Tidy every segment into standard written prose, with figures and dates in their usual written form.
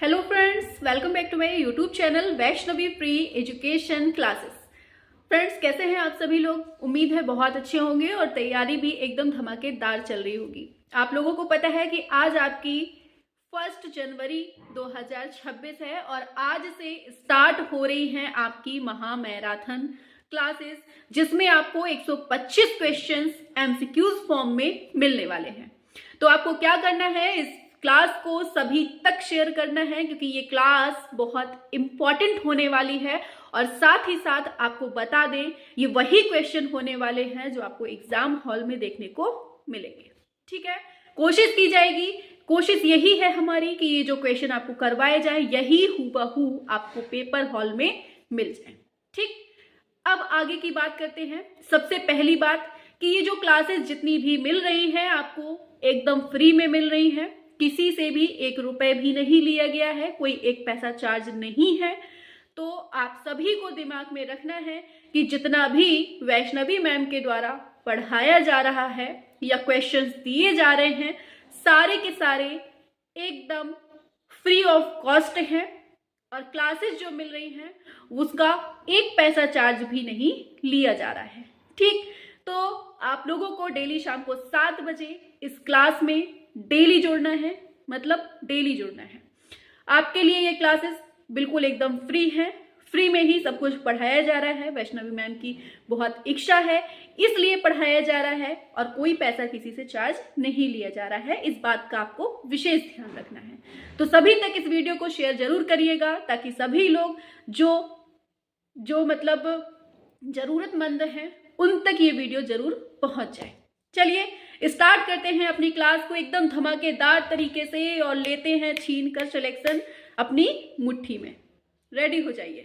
Hello friends, welcome back to my YouTube channel Vaishnavi pre education classes. Friends, कैसे हैं आप सभी लोग? उम्मीद है बहुत अच्छे होंगे और तैयारी भी एकदम धमाकेदार चल रही होगी। आप लोगों को पता है कि आज आपकी 1 जनवरी 2026 है और आज से स्टार्ट हो रही हैं आपकी महा मैराथन क्लासेस, जिसमें आपको 125 क्वेश्चंस एमसीक्यूज फॉर्म में मिलने वाले हैं। तो आपको क्या करना है, इस क्लास को सभी तक शेयर करना है, क्योंकि ये क्लास बहुत इंपॉर्टेंट होने वाली है। और साथ ही साथ आपको बता दें, ये वही क्वेश्चन होने वाले हैं जो आपको एग्जाम हॉल में देखने को मिलेंगे। ठीक है, कोशिश की जाएगी, कोशिश यही है हमारी कि ये जो क्वेश्चन आपको करवाए जाए यही हूबहू आपको पेपर हॉल में मिल जाए। ठीक, अब आगे की बात करते हैं। सबसे पहली बात कि ये जो क्लासेस जितनी भी मिल रही हैं आपको एकदम फ्री में मिल रही हैं, किसी से भी 1 रुपए भी नहीं लिया गया है, कोई 1 पैसा चार्ज नहीं है। तो आप सभी को दिमाग में रखना है कि जितना भी वैष्णवी मैम के द्वारा पढ़ाया जा रहा है या क्वेश्चंस दिए जा रहे हैं, सारे के सारे एकदम फ्री ऑफ कॉस्ट हैं और क्लासेस जो मिल रही हैं उसका 1 पैसा चार्ज भी नहीं लिया जा रहा है। ठीक, तो आप लोगों को डेली शाम को 7 बजे इस क्लास में डेली जुड़ना है, मतलब डेली जुड़ना है। आपके लिए ये क्लासेस बिल्कुल एकदम फ्री है, फ्री में ही सब कुछ पढ़ाया जा रहा है। वैष्णवी मैम की बहुत इच्छा है, इसलिए पढ़ाया जा रहा है और कोई पैसा किसी से चार्ज नहीं लिया जा रहा है। इस बात का आपको विशेष ध्यान रखना है। तो सभी तक इस वीडियो को शेयर जरूर करिएगा, ताकि सभी लोग जो मतलब जरूरतमंद हैं उन तक ये वीडियो जरूर पहुंच जाए। चलिए स्टार्ट करते हैं अपनी क्लास को एकदम धमाकेदार तरीके से और लेते हैं छीन कर सिलेक्शन अपनी मुट्ठी में। रेडी हो जाइए।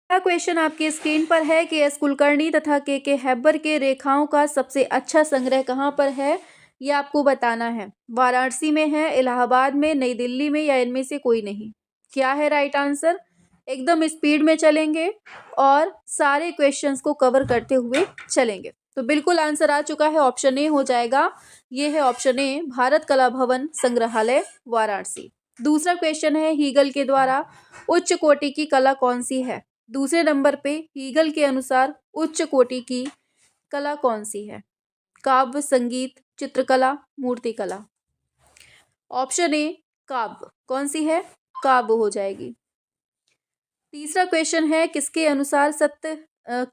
पहला क्वेश्चन आपके स्क्रीन पर है कि एस कुलकर्णी तथा के हैबर के रेखाओं का सबसे अच्छा संग्रह कहाँ पर है, ये आपको बताना है। वाराणसी में है, इलाहाबाद में, नई दिल्ली में, या इनमें से कोई नहीं। क्या है राइट आंसर? एकदम स्पीड में चलेंगे और सारे क्वेश्चंस को कवर करते हुए चलेंगे। तो बिल्कुल आंसर आ चुका है, ऑप्शन ए हो जाएगा। ये है ऑप्शन ए, भारत कला भवन संग्रहालय वाराणसी। दूसरा क्वेश्चन है, हीगल के द्वारा उच्च कोटि की कला कौन सी है? दूसरे नंबर पे हीगल के अनुसार उच्च कोटि की कला कौन सी है? काव्य, संगीत, चित्रकला, मूर्तिकला। ऑप्शन ए काव्य। कौन सी है? काव्य हो जाएगी। तीसरा क्वेश्चन है, किसके अनुसार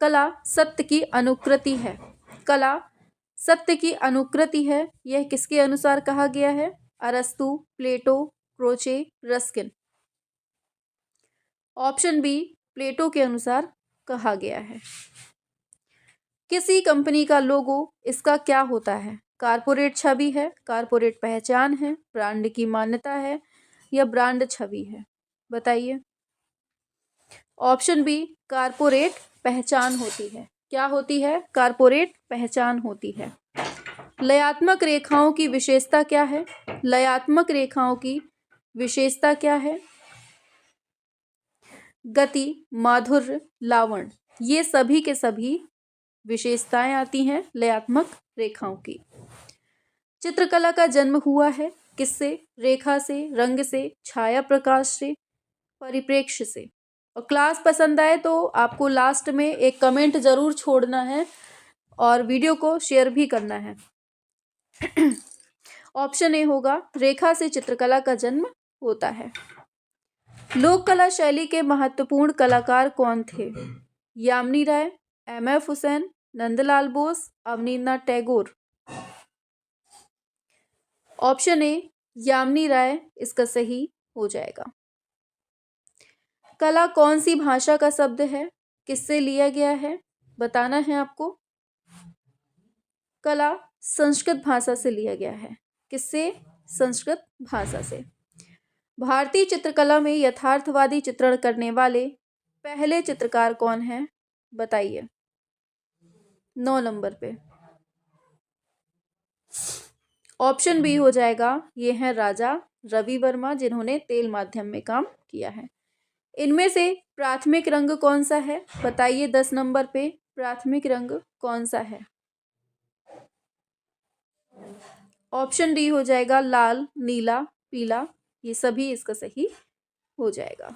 कला सत्य की अनुकृति है? कला सत्य की अनुकृति है, यह किसके अनुसार कहा गया है? अरस्तु, प्लेटो, क्रोचे, रस्किन। ऑप्शन बी प्लेटो के अनुसार कहा गया है। किसी कंपनी का लोगो इसका क्या होता है? कारपोरेट छवि है, कारपोरेट पहचान है, ब्रांड की मान्यता है, या ब्रांड छवि है? बताइए। ऑप्शन बी कारपोरेट पहचान होती है। क्या होती है? कारपोरेट पहचान होती है। लयात्मक रेखाओं की विशेषता क्या है? लयात्मक रेखाओं की विशेषता क्या है? गति, माधुर्य, लावण्य, ये सभी के सभी विशेषताएं आती हैं लयात्मक रेखाओं की। चित्रकला का जन्म हुआ है किससे? रेखा से, रंग से, छाया प्रकाश से, परिप्रेक्ष्य से। और क्लास पसंद आए तो आपको लास्ट में एक कमेंट जरूर छोड़ना है और वीडियो को शेयर भी करना है। ऑप्शन ए होगा, रेखा से चित्रकला का जन्म होता है। लोक कला शैली के महत्वपूर्ण कलाकार कौन थे? यामिनी राय, एम.एफ. हुसैन, नंदलाल बोस, अवनींद्रनाथ टैगोर। ऑप्शन ए यामिनी राय इसका सही हो जाएगा। कला कौन सी भाषा का शब्द है? किससे लिया गया है? बताना है आपको। कला संस्कृत भाषा से लिया गया है। किससे? संस्कृत भाषा से। भारतीय चित्रकला में यथार्थवादी चित्रण करने वाले पहले चित्रकार कौन हैं? बताइए। 9 नंबर पे ऑप्शन बी हो जाएगा, ये हैं राजा रवि वर्मा, जिन्होंने तेल माध्यम में काम किया है। इनमें से प्राथमिक रंग कौन सा है? बताइए 10 नंबर पे प्राथमिक रंग कौन सा है? ऑप्शन डी हो जाएगा लाल, नीला, पीला, ये सभी इसका सही हो जाएगा।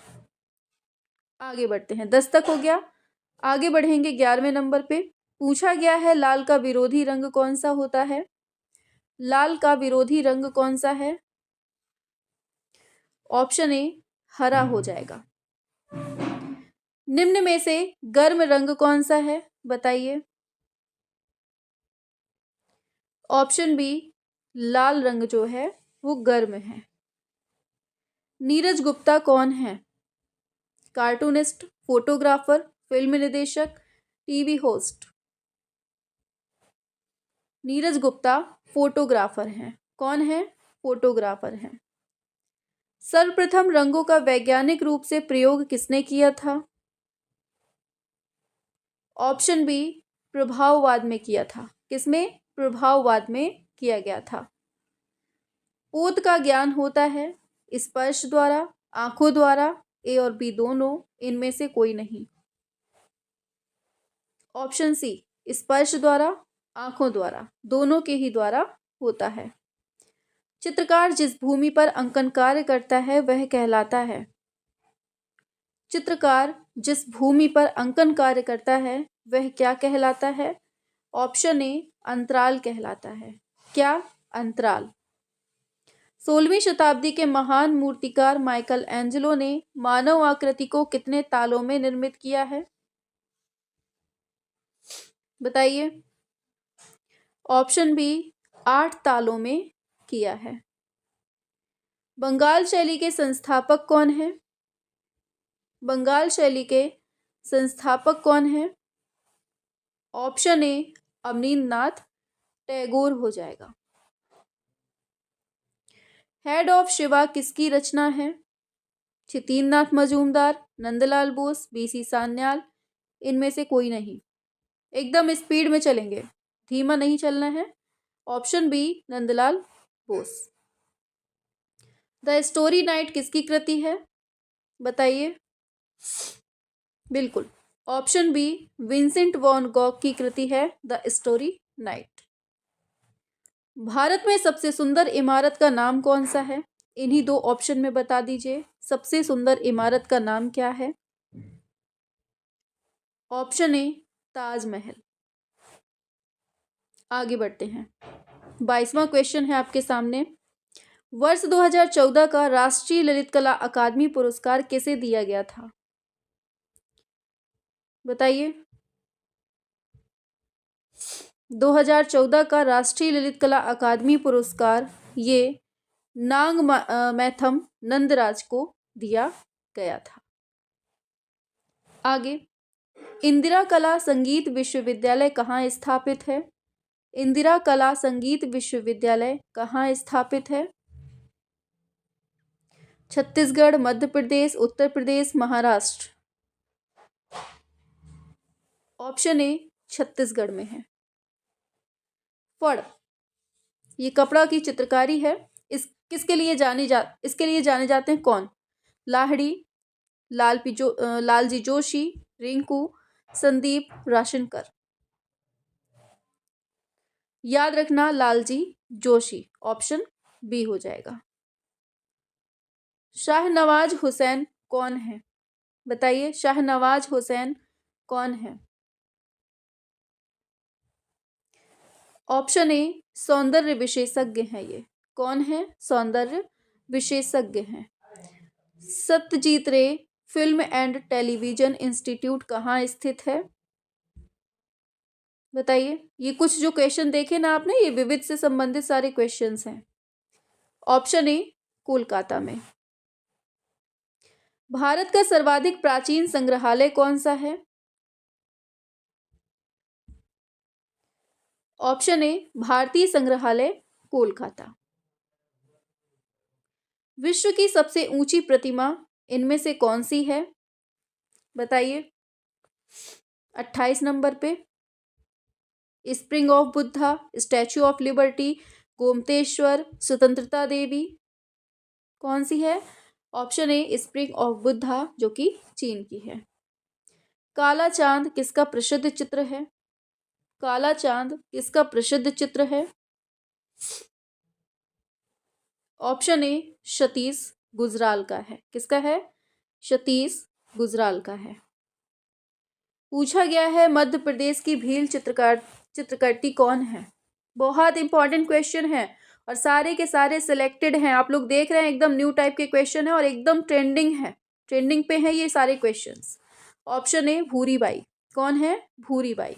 आगे बढ़ते हैं, 10 तक हो गया। आगे बढ़ेंगे 11वें नंबर पे। पूछा गया है लाल का विरोधी रंग कौन सा होता है? लाल का विरोधी रंग कौन सा है? ऑप्शन ए हरा हो जाएगा। निम्न में से गर्म रंग कौन सा है, बताइए। ऑप्शन बी लाल रंग जो है वो गर्म है। नीरज गुप्ता कौन है? कार्टूनिस्ट, फोटोग्राफर, फिल्म निर्देशक, TV host. Neeraj Gupta photographer हैं। कौन है? फोटोग्राफर हैं। सर्वप्रथम रंगों का वैज्ञानिक रूप से प्रयोग किसने किया था? ऑप्शन बी प्रभाववाद में किया था। किसमें? प्रभाववाद में किया गया था। पोत का ज्ञान होता है स्पर्श द्वारा, आंखों द्वारा, ए और बी दोनों, इनमें से कोई नहीं। ऑप्शन सी स्पर्श द्वारा, आंखों द्वारा, दोनों के ही द्वारा होता है। चित्रकार जिस भूमि पर अंकन कार्य करता है वह कहलाता है। चित्रकार जिस भूमि पर अंकन कार्य करता है वह क्या कहलाता है? ऑप्शन ए अंतराल कहलाता है। क्या? अंतराल। 16वीं शताब्दी के महान मूर्तिकार माइकल एंजेलो ने मानव आकृति को कितने तालों में निर्मित किया है, बताइए। ऑप्शन बी 8 तालों में किया है। बंगाल शैली के संस्थापक कौन है? बंगाल शैली के संस्थापक कौन है? ऑप्शन ए अवनींद्रनाथ टैगोर हो जाएगा। हेड ऑफ शिवा किसकी रचना है? छितीन्द्रनाथ मजूमदार, नंदलाल बोस, बीसी सान्याल, इनमें से कोई नहीं। एकदम स्पीड में चलेंगे, धीमा नहीं चलना है। Option B Nandlal Bose. The story night किसकी कृति है, बताइए। बिल्कुल, option B Vincent van Gogh की कृति है द स्टोरी नाइट। भारत में सबसे सुंदर इमारत का नाम कौन सा है? इन्हीं 2 ऑप्शन में बता दीजिए, सबसे सुंदर इमारत का नाम क्या है? ऑप्शन ए ताजमहल। आगे बढ़ते हैं, 22वां क्वेश्चन है आपके सामने। वर्ष 2014 का राष्ट्रीय ललित कला अकादमी पुरस्कार किसे दिया गया था, बताइए। 2014 का राष्ट्रीय ललित कला अकादमी पुरस्कार ये नागमैथम नंदराज को दिया गया था। आगे, इंदिरा कला संगीत विश्वविद्यालय कहाँ स्थापित है? इंदिरा कला संगीत विश्वविद्यालय कहाँ स्थापित है? छत्तीसगढ़, मध्य प्रदेश, उत्तर प्रदेश, महाराष्ट्र। ऑप्शन ए छत्तीसगढ़ में है। फड़, ये कपड़ा की चित्रकारी है। इसके लिए जाने जाते हैं कौन? लाहिड़ी, लालजी जोशी, रिंकू, संदीप राशनकर। याद रखना लालजी जोशी, ऑप्शन बी हो जाएगा। शाहनवाज हुसैन कौन है, बताइए। शाहनवाज हुसैन कौन है? ऑप्शन ए सौंदर्य विशेषज्ञ हैं ये। कौन है? सौंदर्य विशेषज्ञ हैं। सत्यजीत रे फिल्म एंड टेलीविजन इंस्टीट्यूट कहाँ स्थित है, बताइए। ये कुछ जो क्वेश्चन देखे ना आपने, ये विविध से संबंधित सारे क्वेश्चंस हैं। ऑप्शन ए कोलकाता में। भारत का सर्वाधिक प्राचीन संग्रहालय कौन सा है? ऑप्शन ए भारतीय संग्रहालय कोलकाता। विश्व की सबसे ऊंची प्रतिमा इनमें से कौन सी है, बताइए। 28 नंबर पे spring of Buddha, Statue of Liberty, Gomateshwara, स्वतंत्रता देवी, कौन सी है? Option A spring of Buddha जो कि चीन की है। काला चांद किसका प्रसिद्ध चित्र है? काला चांद किसका प्रसिद्ध चित्र है? ऑप्शन ए सतीश गुजराल का है। किसका है? सतीश गुजराल का है। पूछा गया है मध्य प्रदेश की भील चित्रकृति कौन है। बहुत इंपॉर्टेंट क्वेश्चन है और सारे के सारे सिलेक्टेड हैं। आप लोग देख रहे हैं एकदम न्यू टाइप के क्वेश्चन है और एकदम ट्रेंडिंग पे है ये सारे क्वेश्चंस। Option A Bhuribai. कौन है? भूरीबाई।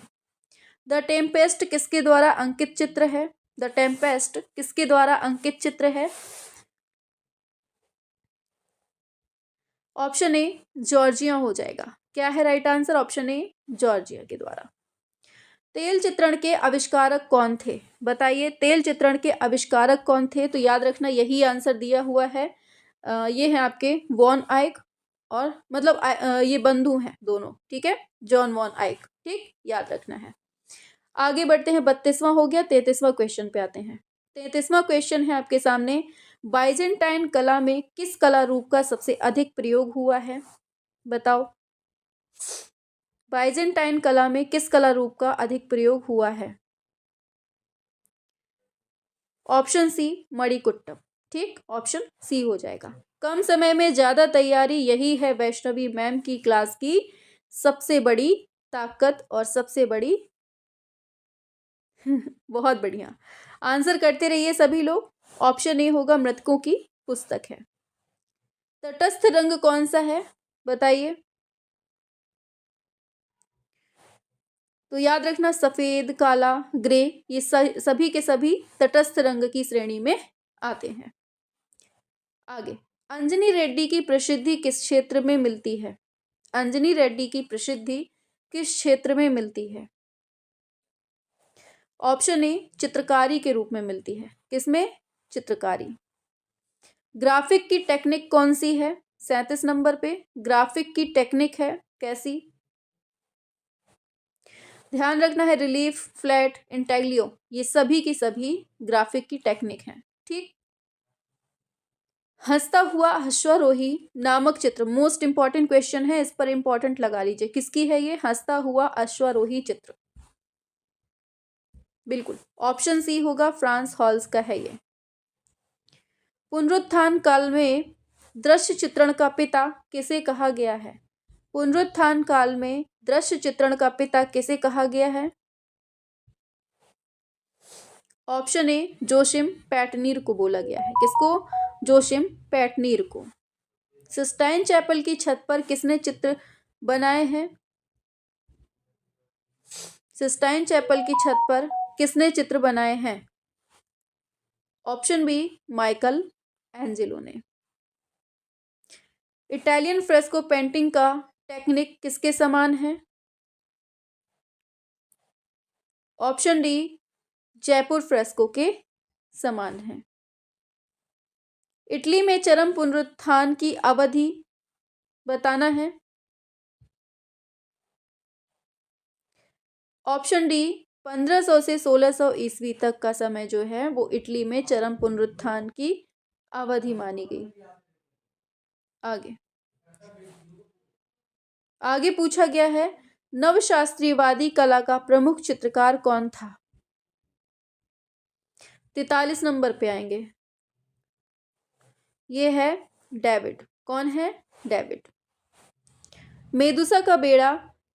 द टेम्पेस्ट किसके द्वारा अंकित चित्र है? द टेम्पेस्ट किसके द्वारा अंकित चित्र है? ऑप्शन ए जॉर्जिया हो जाएगा। क्या है right answer? Option A Georgia के द्वारा। तेल चित्रण के आविष्कारक कौन थे? बताइए, तेल चित्रण के आविष्कारक कौन थे? तो याद रखना यही आंसर दिया हुआ है। ये है आपके वॉन आइक और मतलब ये बंधु हैं दोनों, ठीक है, जॉन वॉन आइक, ठीक, याद रखना है। आगे बढ़ते हैं, 32वां हो गया, 33वां क्वेश्चन पे आते हैं। 33वां क्वेश्चन है आपके सामने, बाइजेंटाइन कला में किस कला रूप का सबसे अधिक प्रयोग हुआ है? बताओ, बाइजेंटाइन कला में किस कला रूप का अधिक प्रयोग हुआ है? ऑप्शन सी मणिकुट्टम, ठीक, ऑप्शन सी हो जाएगा। कम समय में ज्यादा तैयारी, यही है वैष्णवी मैम की क्लास की सबसे बड़ी ताकत और सबसे बड़ी बहुत बढ़िया, आंसर करते रहिए सभी लोग। ऑप्शन ए होगा मृतकों की पुस्तक है। तटस्थ रंग कौन सा है? बताइए। तो याद रखना सफेद, काला, ग्रे, ये सभी के सभी तटस्थ रंग की श्रेणी में आते हैं। आगे, अंजनी रेड्डी की प्रसिद्धि किस क्षेत्र में मिलती है? अंजनी रेड्डी की प्रसिद्धि किस क्षेत्र में मिलती है? ऑप्शन ए चित्रकारी के रूप में मिलती है। किसमें? चित्रकारी। ग्राफिक की टेक्निक कौन सी है? 37 नंबर पे ग्राफिक की टेक्निक है कैसी? ध्यान रखना है, रिलीफ, फ्लैट, इंटेग्लियो, ये सभी की सभी ग्राफिक की टेक्निक है, ठीक। हंसता हुआ अश्वारोही नामक चित्र, मोस्ट इंपॉर्टेंट क्वेश्चन है, इस पर इंपॉर्टेंट लगा लीजिए। किसकी है ये हंसता हुआ अश्वारोही चित्र? बिल्कुल, ऑप्शन सी होगा, फ्रांस हॉल्स का है ये। पुनरुत्थान काल में दृश्य चित्रण का पिता किसे कहा गया है? पुनरुत्थान काल में दृश्य चित्रण का पिता किसे कहा गया है? ऑप्शन ए जोशिम पैटनीर को बोला गया है। किसको? जोशिम पैटनीर को। सिस्टाइन चैपल की छत पर किसने चित्र बनाए हैं? सिस्टाइन चैपल की छत पर किसने चित्र बनाए हैं? ऑप्शन बी माइकल एंजेलो ने। इटालियन फ्रेस्को पेंटिंग का टेक्निक किसके समान है? ऑप्शन डी जयपुर फ्रेस्को के समान है। इटली में चरम पुनरुत्थान की अवधि बताना है। ऑप्शन डी 1500 से 1600 ईस्वी तक का समय जो है वो इटली में चरम पुनरुत्थान की अवधि मानी गई। आगे पूछा गया है, नवशास्त्रीयवादी कला का प्रमुख चित्रकार कौन था? 43 नंबर पे आएंगे। ये है डेविड। कौन है? डेविड। मेदुसा का बेड़ा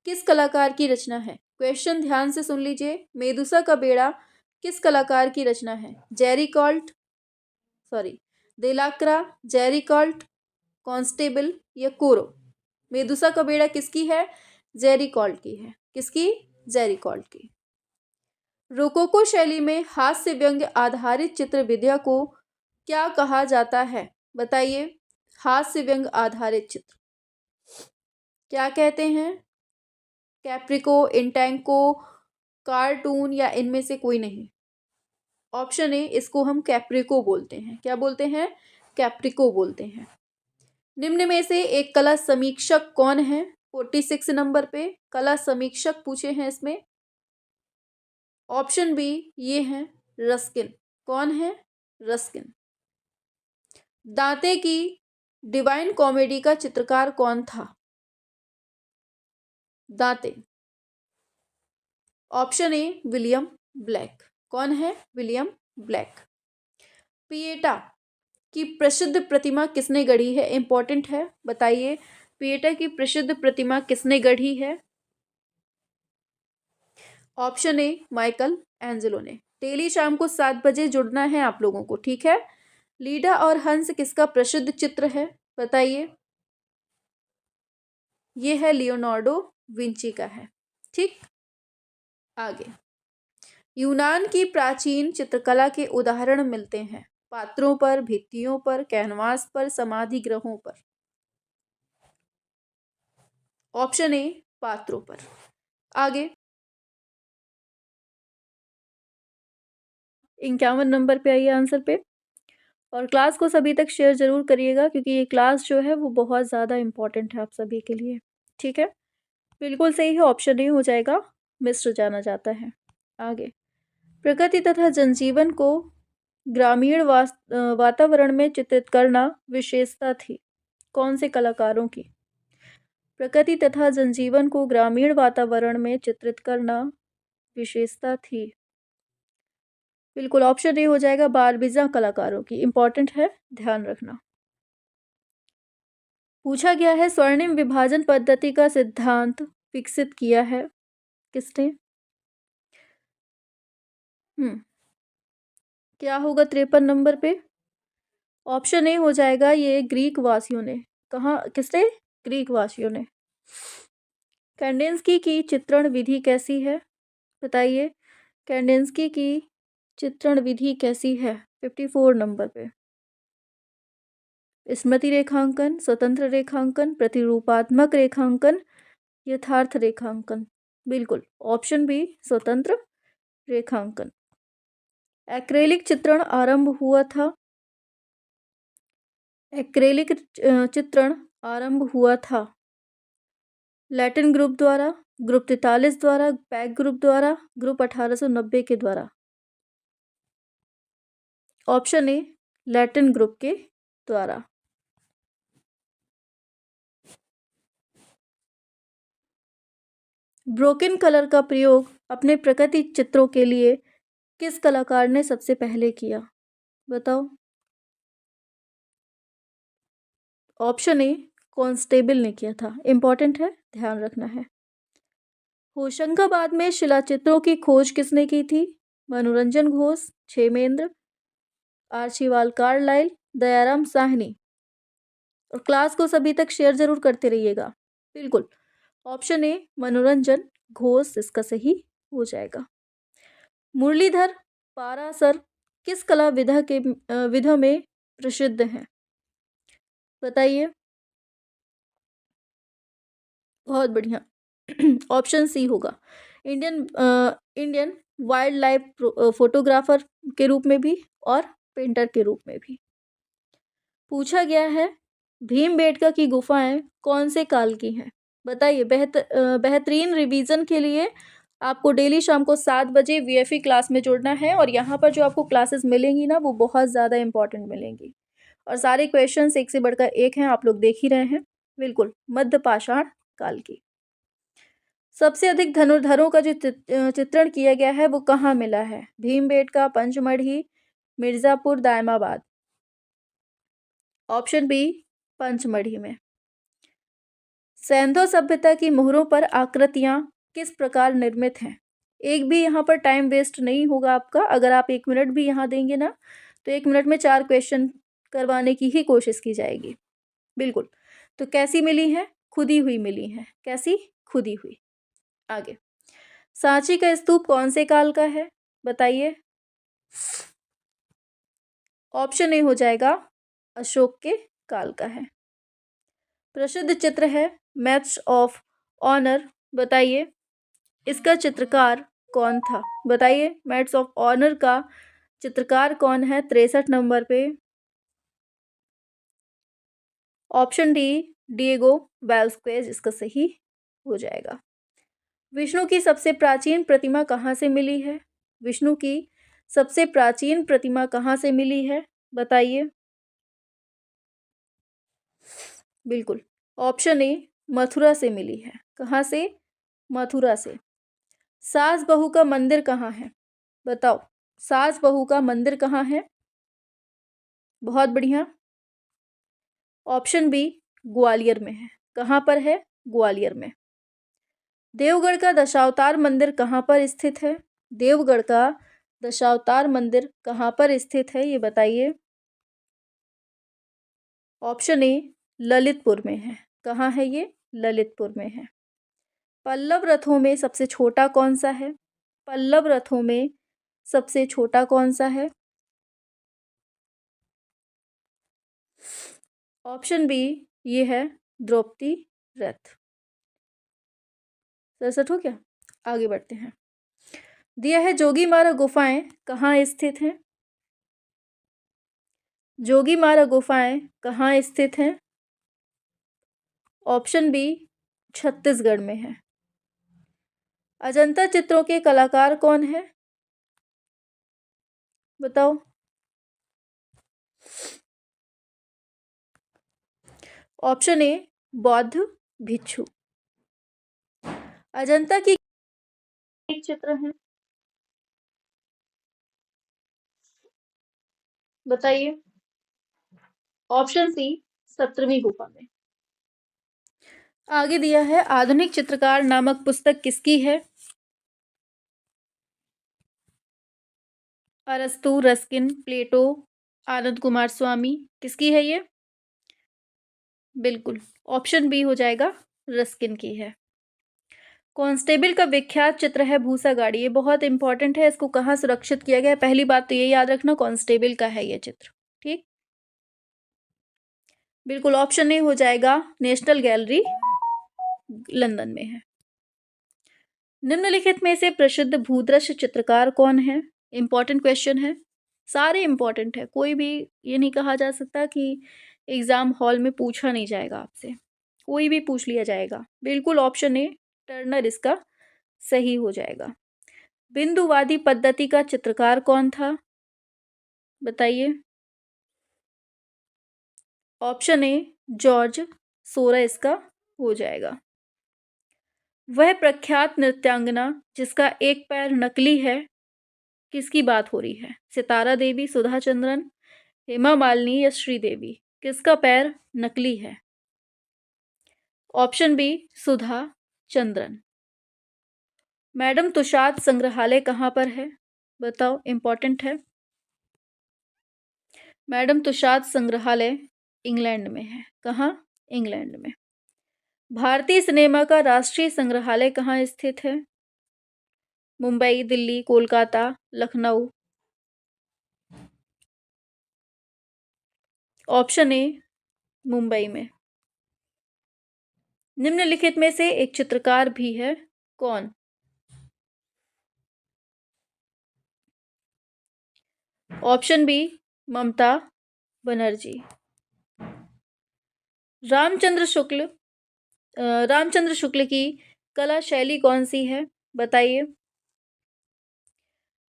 किस कलाकार की रचना है? क्वेश्चन ध्यान से सुन लीजिए। मेदुसा का बेड़ा किस कलाकार की रचना है? देलाक्रा, जेरिकॉल्ट, कॉन्स्टेबल या कोरो? मेदुसा का बेड़ा किसकी है? जेरिकॉल्ट की है। किसकी? जेरिकॉल्ट की। रोकोको शैली में हास्य व्यंग्य आधारित चित्र विधा को क्या कहा जाता है? बताइए, हास्य व्यंग्य आधारित चित्र क्या कहते हैं? कैप्रिको, इंटेंको, कार्टून या इनमें से कोई नहीं? ऑप्शन ए, इसको हम कैप्रिको बोलते हैं। क्या बोलते हैं? कैप्रिको बोलते हैं। निम्न में से एक कला समीक्षक कौन है? 46 नंबर पे कला समीक्षक पूछे हैं इसमें। ऑप्शन बी, ये हैं रस्किन। कौन है? रस्किन। दांते की डिवाइन कॉमेडी का चित्रकार कौन था? दांते। Option A William black. कौन है? William black. पिएटा की प्रसिद्ध प्रतिमा किसने गढ़ी है? इंपॉर्टेंट है, बताइए। पिएटा की प्रसिद्ध प्रतिमा किसने गढ़ी है? ऑप्शन ए माइकल एंजेलो ने। डेली शाम को 7 बजे जुड़ना है आप लोगों को, ठीक है। लीडा और हंस किसका प्रसिद्ध चित्र है? बताइए। ये है लियोनार्डो विंची का है, ठीक। आगे, यूनान की प्राचीन चित्रकला के उदाहरण मिलते हैं पात्रों पर, भित्तियों पर, कैनवास पर, समाधि ग्रहों पर। ऑप्शन ए पात्रों पर। आगे, 51 नंबर पे आइए आंसर पे। और क्लास को सभी तक शेयर जरूर करिएगा, क्योंकि ये क्लास जो है वो बहुत ज़्यादा इम्पोर्टेंट है आप सभी के लिए, ठीक है। बिल्कुल सही है, ऑप्शन ए हो जाएगा, मिस्र जाना जाता है। आगे, प्रकृति तथा जनजीवन को ग्रामीण वातावरण में चित्रित करना विशेषता थी कौन से कलाकारों की? प्रकृति तथा जनजीवन को ग्रामीण वातावरण में चित्रित करना विशेषता थी, बिल्कुल ऑप्शन ए हो जाएगा, बारबीजा कलाकारों की। इंपॉर्टेंट है, ध्यान रखना। पूछा गया है स्वर्णिम विभाजन पद्धति का सिद्धांत विकसित किया है किसने? क्या होगा 53 नंबर पे? ऑप्शन ए हो जाएगा, ये ग्रीक वासियों ने। कहाँ, किसने? ग्रीक वासियों ने। कैंडेंस्की की चित्रण विधि कैसी है? बताइए, कैंडेंस्की की चित्रण विधि कैसी है? 54 नंबर पे। स्मृति रेखांकन, स्वतंत्र रेखांकन, प्रतिरूपात्मक रेखांकन, यथार्थ रेखांकन। बिल्कुल ऑप्शन बी, स्वतंत्र रेखांकन। एक्रेलिक चित्रण आरंभ हुआ था, एक्रेलिक चित्रण आरंभ हुआ था लैटिन ग्रुप द्वारा, ग्रुप 43 द्वारा, पैक ग्रुप द्वारा, ग्रुप 1890 के द्वारा। ऑप्शन ए लैटिन ग्रुप के द्वारा। ब्रोकन कलर का प्रयोग अपने प्रकृति चित्रों के लिए किस कलाकार ने सबसे पहले किया? बताओ। ऑप्शन ए कॉन्स्टेबल ने किया था। इंपॉर्टेंट है, ध्यान रखना है। होशंगाबाद में शिलाचित्रों की खोज किसने की थी? मनोरंजन घोष, क्षेमेंद्र, आर्चीवाल कार्लाइल, दयाराम साहनी। और क्लास को सभी तक शेयर जरूर करते रहिएगा, बिल्कुल। ऑप्शन ए मनोरंजन घोष इसका सही हो जाएगा। मुरलीधर पारासर किस कला विधा में प्रसिद्ध हैं? बताइए। बहुत बढ़िया, ऑप्शन सी होगा, इंडियन वाइल्ड लाइफ फोटोग्राफर के रूप में भी और पेंटर के रूप में भी। पूछा गया है भीमबेटका की गुफाएं कौन से काल की हैं? बताइए। बेहतरीन रिवीजन के लिए आपको डेली शाम को 7 बजे वीएफई क्लास में जुड़ना है, और यहाँ पर जो आपको क्लासेस मिलेंगी ना, वो बहुत ज़्यादा इंपॉर्टेंट मिलेंगी, और सारे क्वेश्चंस एक से बढ़कर एक हैं, आप लोग देख ही रहे हैं। बिल्कुल, मध्य पाषाण काल की। सबसे अधिक धनुर्धरों का जो चित्रण किया गया है वो कहाँ मिला है? भीमबेटका, पंचमढ़ी, मिर्जापुर, दायमाबाद। ऑप्शन बी पंचमढ़ी में। सैंधो सभ्यता की मोहरों पर आकृतियां किस प्रकार निर्मित हैं? एक भी यहाँ पर टाइम वेस्ट नहीं होगा आपका। अगर आप 1 मिनट भी यहाँ देंगे ना, तो 1 मिनट में 4 क्वेश्चन करवाने की ही कोशिश की जाएगी, बिल्कुल। तो कैसी मिली है? खुदी हुई मिली है। कैसी? खुदी हुई। आगे, सांची का स्तूप कौन से काल का है? बताइए। ऑप्शन ए हो जाएगा, अशोक के काल का है। प्रसिद्ध चित्र है मैच ऑफ ऑनर, बताइए इसका चित्रकार कौन था? बताइए, मैच ऑफ ऑनर का चित्रकार कौन है? 63 नंबर पे। ऑप्शन डी डिएगो वेल्स्क्वेज इसका सही हो जाएगा। विष्णु की सबसे प्राचीन प्रतिमा कहाँ से मिली है? विष्णु की सबसे प्राचीन प्रतिमा कहाँ से मिली है? बताइए। बिल्कुल, ऑप्शन ए मथुरा से मिली है। कहाँ से? मथुरा से। सास बहू का मंदिर कहाँ है? बताओ, सास बहू का मंदिर कहाँ है? बहुत बढ़िया। ऑप्शन बी ग्वालियर में है। कहाँ पर है? ग्वालियर में। देवगढ़ का दशावतार मंदिर कहाँ पर स्थित है? देवगढ़ का दशावतार मंदिर कहाँ पर स्थित है, ये बताइए। ऑप्शन ए ललितपुर में है। कहाँ है ये? ललितपुर में है। पल्लव रथों में सबसे छोटा कौन सा है? पल्लव रथों में सबसे छोटा कौन सा है? ऑप्शन बी ये है द्रौपदी रथ। सरसठ हो क्या? आगे बढ़ते हैं। दिया है जोगीमारा गुफाएं कहाँ स्थित हैं? जोगीमारा गुफाएं कहाँ स्थित हैं? ऑप्शन बी छत्तीसगढ़ में है। अजंता चित्रों के कलाकार कौन है? बताओ। ऑप्शन ए बौद्ध भिक्षु। अजंता की एक चित्र है, बताइए। ऑप्शन सी 17वीं गुफा में। आगे दिया है आधुनिक चित्रकार नामक पुस्तक किसकी है? अरस्तु, रस्किन, प्लेटो, आनंद कुमार स्वामी, किसकी है ये? बिल्कुल ऑप्शन बी हो जाएगा, रस्किन की है। कांस्टेबल का विख्यात चित्र है भूसा गाड़ी। ये बहुत इंपॉर्टेंट है, इसको कहाँ सुरक्षित किया गया है? पहली बात तो ये याद रखना, कांस्टेबल का है ये चित्र। ठीक, बिल्कुल ऑप्शन ए हो जाएगा, नेशनल गैलरी लंदन में है। निम्नलिखित में से प्रसिद्ध भूदृश्य चित्रकार कौन है? इंपॉर्टेंट क्वेश्चन है, सारे इंपॉर्टेंट है, कोई भी ये नहीं कहा जा सकता कि एग्जाम हॉल में पूछा नहीं जाएगा आपसे, कोई भी पूछ लिया जाएगा। बिल्कुल ऑप्शन ए टर्नर इसका सही हो जाएगा। बिंदुवादी पद्धति का चित्रकार कौन था, बताइए। ऑप्शन ए जॉर्ज सोरा इसका हो जाएगा। वह प्रख्यात नृत्यांगना जिसका एक पैर नकली है, किसकी बात हो रही है? सितारा देवी, सुधा चंद्रन, हेमा मालिनी या श्रीदेवी, किसका पैर नकली है? Option B Sudha Chandran. Madam तुषाद संग्रहालय कहाँ पर है, बताओ, इंपॉर्टेंट है। मैडम तुषाद संग्रहालय इंग्लैंड में है। कहाँ? इंग्लैंड में। भारतीय सिनेमा का राष्ट्रीय संग्रहालय कहाँ स्थित है? मुंबई, दिल्ली, कोलकाता, लखनऊ। ऑप्शन ए मुंबई में। निम्नलिखित में से एक चित्रकार भी है, कौन? Option B Mamata Banerjee. रामचंद्र शुक्ल की कला शैली कौन सी है, बताइए।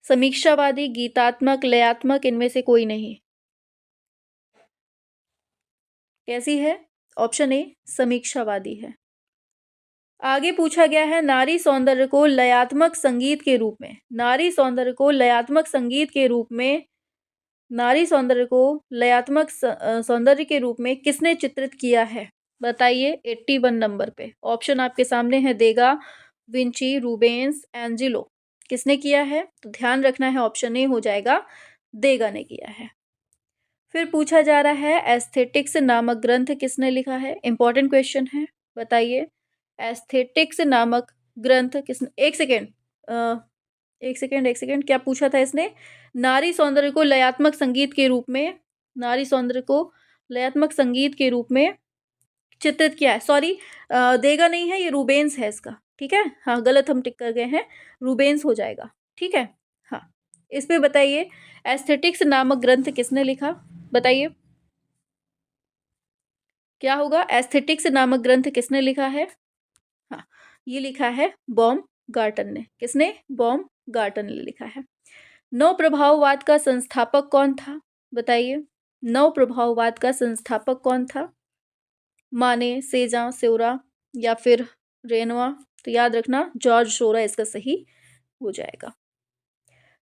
समीक्षावादी, गीतात्मक, लयात्मक, इनमें से कोई नहीं। कैसी है? ऑप्शन ए समीक्षावादी है। आगे पूछा गया है नारी सौंदर्य को लयात्मक संगीत के रूप में, नारी सौंदर्य को लयात्मक संगीत के रूप में, नारी सौंदर्य को लयात्मक सौंदर्य के रूप में किसने चित्रित किया है, बताइए 81 नंबर पे। ऑप्शन आपके सामने है, देगा, विंची, रूबेंस, एंजिलो, किसने किया है? तो ध्यान रखना है, ऑप्शन ए हो जाएगा, देगा ने किया है। फिर पूछा जा रहा है एस्थेटिक्स नामक ग्रंथ किसने लिखा है, इंपॉर्टेंट क्वेश्चन है, बताइए। एस्थेटिक्स नामक ग्रंथ किसने, एक सेकेंड क्या पूछा था इसने? नारी सौंदर्य को लयात्मक संगीत के रूप में, नारी सौंदर्य को लयात्मक संगीत के रूप में चित्रित किया है। सॉरी, देगा नहीं है, ये रूबेंस है इसका। ठीक है, हाँ गलत हम टिक कर गए हैं, रूबेंस हो जाएगा। ठीक है, हाँ इस पे बताइए एस्थेटिक्स नामक ग्रंथ किसने लिखा, बताइए क्या होगा? एस्थेटिक्स नामक ग्रंथ किसने लिखा है? हाँ, ये लिखा है बॉम गार्टन ने। किसने? बॉम गार्टन ने लिखा है। नव प्रभाववाद का संस्थापक कौन था, बताइए। नव प्रभाववाद का संस्थापक कौन था? माने, सेजा, सेवरा या फिर रेनवा? तो याद रखना जॉर्ज सोरा इसका सही हो जाएगा।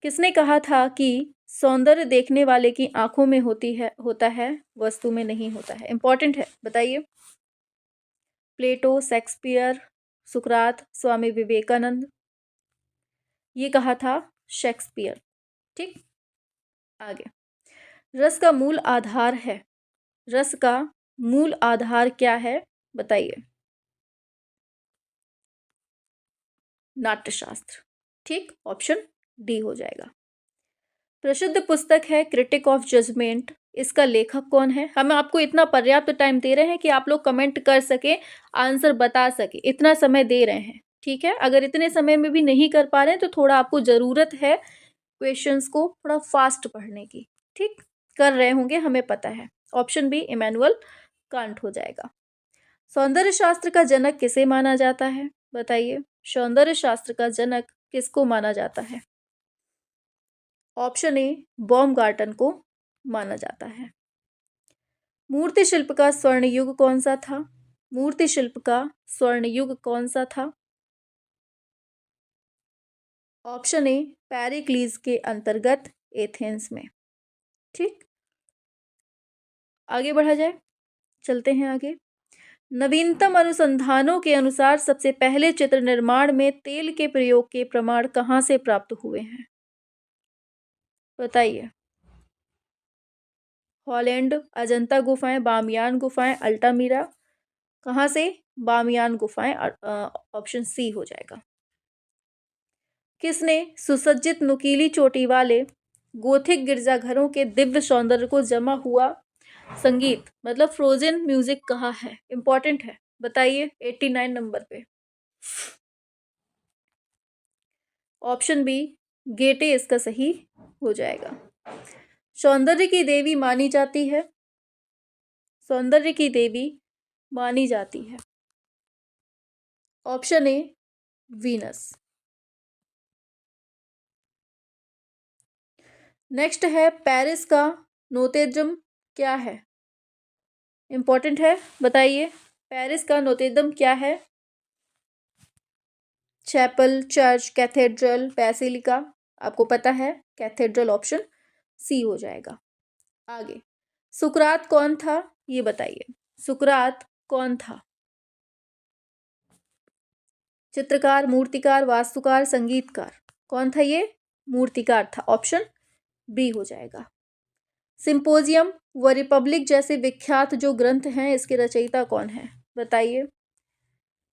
किसने कहा था कि सौंदर्य देखने वाले की आंखों में होता है, वस्तु में नहीं होता है। इंपॉर्टेंट है, बताइए। प्लेटो, शेक्सपियर, सुकरात, स्वामी विवेकानंद। ये कहा था शेक्सपियर। ठीक, आगे। रस का मूल आधार है, रस का मूल आधार क्या है, बताइए। नाट्यशास्त्र। ठीक, ऑप्शन डी हो जाएगा। प्रसिद्ध पुस्तक है क्रिटिक ऑफ जजमेंट, इसका लेखक कौन है? हम आपको इतना पर्याप्त टाइम दे रहे हैं कि आप लोग कमेंट कर सके, आंसर बता सके, इतना समय दे रहे हैं। ठीक है, अगर इतने समय में भी नहीं कर पा रहे हैं तो थोड़ा आपको ज़रूरत है क्वेश्चंस को थोड़ा फास्ट पढ़ने की। ठीक, कर रहे होंगे, हमें पता है। ऑप्शन बी इमैनुअल कांट हो जाएगा। सौंदर्य शास्त्र का जनक किसे माना जाता है, बताइए। सौंदर्य शास्त्र का जनक किसको माना जाता है? ऑप्शन ए बॉमगार्टन को माना जाता है। मूर्ति शिल्प का स्वर्ण युग कौन सा था? मूर्ति शिल्प का स्वर्ण युग कौन सा था? ऑप्शन ए पेरिक्लीज के अंतर्गत एथेंस में। ठीक, आगे बढ़ा जाए, चलते हैं आगे। नवीनतम अनुसंधानों के अनुसार सबसे पहले चित्र निर्माण में तेल के प्रयोग के प्रमाण कहाँ से प्राप्त हुए हैं, बताइए। हॉलैंड, अजंता गुफाएं, बामियान गुफाएं, अल्टामीरा। कहाँ से? बामियान गुफाएं, ऑप्शन सी हो जाएगा। किसने सुसज्जित नुकीली चोटी वाले गोथिक गिरजाघरों के दिव्य सौंदर्य को जमा हुआ संगीत मतलब फ्रोजन म्यूजिक कहा है? इंपॉर्टेंट है, बताइए। 89 नंबर पे। ऑप्शन बी गेटे इसका सही हो जाएगा। सौंदर्य की देवी मानी जाती है, सौंदर्य की देवी मानी जाती है। ऑप्शन ए वीनस। नेक्स्ट है पेरिस का नोतेद्रम क्या है? इंपॉर्टेंट है, बताइए। पेरिस का नोतेद्रम क्या है? Chapel, church, cathedral, basilica. आपको पता है कैथेड्रल, ऑप्शन सी हो जाएगा। आगे, सुकरात कौन था, ये बताइए। सुकरात कौन था? चित्रकार, मूर्तिकार, वास्तुकार, संगीतकार। कौन था ये? मूर्तिकार था, ऑप्शन बी हो जाएगा। सिंपोजियम व रिपब्लिक जैसे विख्यात जो ग्रंथ हैं, इसके रचयिता कौन है, बताइए।